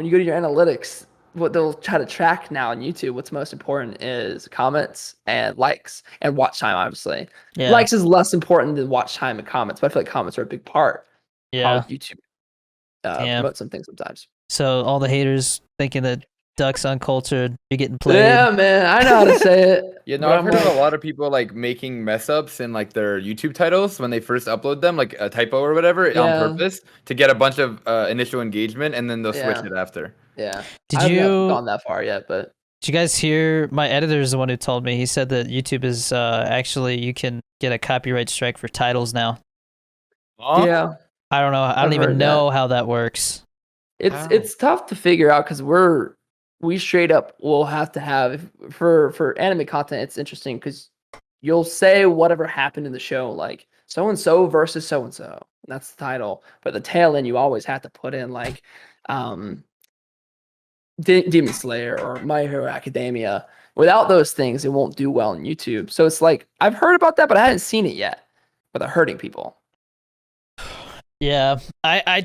B: you go to your analytics, what they'll try to track now on YouTube. What's most important is comments and likes and watch time. Obviously,
A: yeah.
B: likes is less important than watch time and comments. But I feel like comments are a big part.
A: Yeah.
B: How YouTube promote some things sometimes.
A: So all the haters thinking that Duck's uncultured, you're getting played.
B: Yeah, man, I know how to say it.
C: Yeah, no, I've heard of a lot of people like making mess ups in like their YouTube titles when they first upload them, like a typo or whatever, on purpose to get a bunch of initial engagement, and then they'll switch it after.
B: Yeah.
A: Did
B: I've
A: you
B: not gone that far yet, but
A: did you guys hear? My editor is the one who told me. He said that YouTube is actually you can get a copyright strike for titles now.
B: yeah.
A: I don't know. I don't even know how that works.
B: It's tough to figure out because we straight up will have to have for anime content. It's interesting because you'll say whatever happened in the show, like so and so versus so and so. That's the title. But the tail end, you always have to put in like Demon Slayer or My Hero Academia. Without those things, it won't do well on YouTube. So it's like I've heard about that, but I haven't seen it yet. But they're hurting people.
A: Yeah, I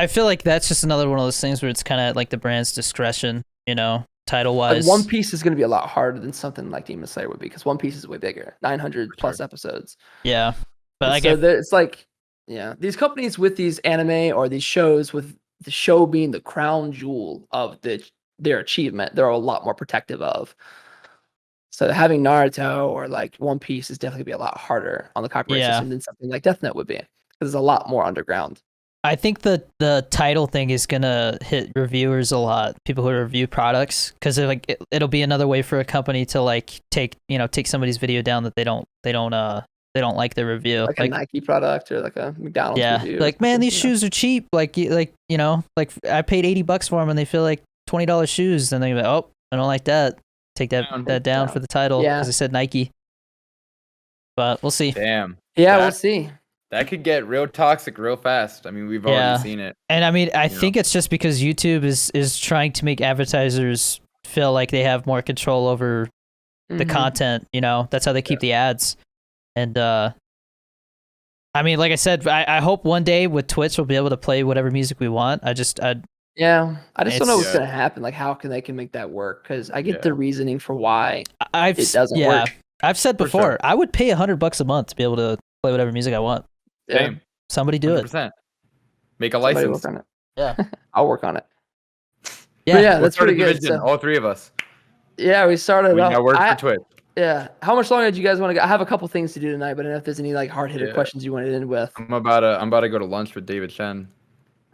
A: feel like that's just another one of those things where it's kind of like the brand's discretion, you know, title wise.
B: Like One Piece is going to be a lot harder than something like Demon Slayer would be because One Piece is way bigger, 900 plus episodes.
A: Yeah, but like
B: so it's like Yeah, these companies with these anime or these shows, with the show being the crown jewel of their achievement, they're a lot more protective of. So having Naruto or like One Piece is definitely gonna be a lot harder on the copyright
A: Yeah.
B: system than something like Death Note would be, because it's a lot more underground.
A: I think the title thing is gonna hit reviewers a lot, people who review products, because like it'll be another way for a company to like take somebody's video down that they don't like the review,
B: Like a Nike product or like a McDonald's
A: yeah,
B: review.
A: like, man, these
B: you know?
A: shoes are cheap. Like I paid $80 for them and they feel like $20 shoes, and they're like, oh, I don't like that. Take that down for the title because it said Nike. But we'll see.
C: Damn.
B: Yeah, we'll see.
C: That could get real toxic real fast. I mean, we've already seen it.
A: And I mean, I think it's just because YouTube is trying to make advertisers feel like they have more control over the content. You know, that's how they keep the ads. And I mean, like I said, I hope one day with Twitch we'll be able to play whatever music we want. I just don't know
B: what's gonna happen. Like, how can they make that work? Because I get the reasoning for why it doesn't work.
A: I've said before, I would pay $100 a month to be able to play whatever music I want.
C: Same.
A: Somebody do
C: 100%. Make a license.
B: Work on it.
A: Yeah,
B: I'll work on it.
A: Yeah,
B: but yeah, that's pretty good.
C: So, all three of us.
B: Yeah, we started.
C: We now work for Twitch.
B: Yeah. How much longer do you guys want to go? I have a couple things to do tonight, but I don't know if there's any like hard hitter questions you wanted to end with.
C: I'm about to go to lunch with David Chen.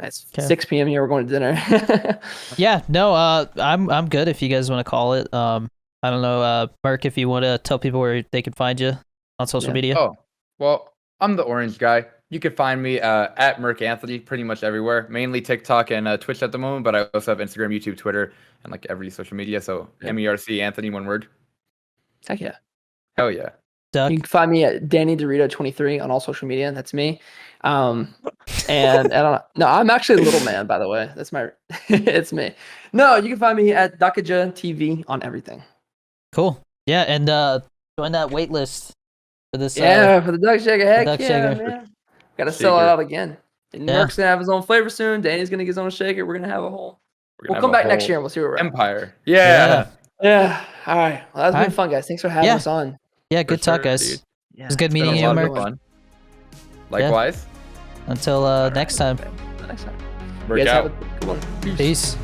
B: It's 6 p.m. here. We're going to dinner.
A: Yeah. No. I'm good if you guys want to call it. I don't know, Mark, if you want to tell people where they can find you on social media.
C: Oh, well, I'm the orange guy. You can find me at Mercanthony pretty much everywhere, mainly TikTok and Twitch at the moment, but I also have Instagram, YouTube, Twitter, and like every social media. So MERC Anthony, one word.
B: Heck yeah.
C: Hell yeah.
A: Duck.
B: You can find me at Danny Dorito23 on all social media. That's me. And I don't know. No, I'm actually Little Man, by the way. That's my. It's me. No, you can find me at Dukaja TV on everything.
A: Cool. Yeah, and join that wait list for this.
B: For the Duck Shaker. Heck yeah, man. Gotta sell it out again. And Merc's gonna have his own flavor soon. Danny's gonna get his own shaker. We're gonna have a whole. We'll come back next year and we'll see where we're at.
C: Empire. Yeah.
B: All right. Well, that's been fun, guys. Thanks for having us on.
A: Yeah, good talk, guys.
C: Dude.
A: It was good meeting you, Merc.
C: Likewise.
A: Until next time.
B: Next time.
C: Work out.
B: Have a good one.
A: Peace.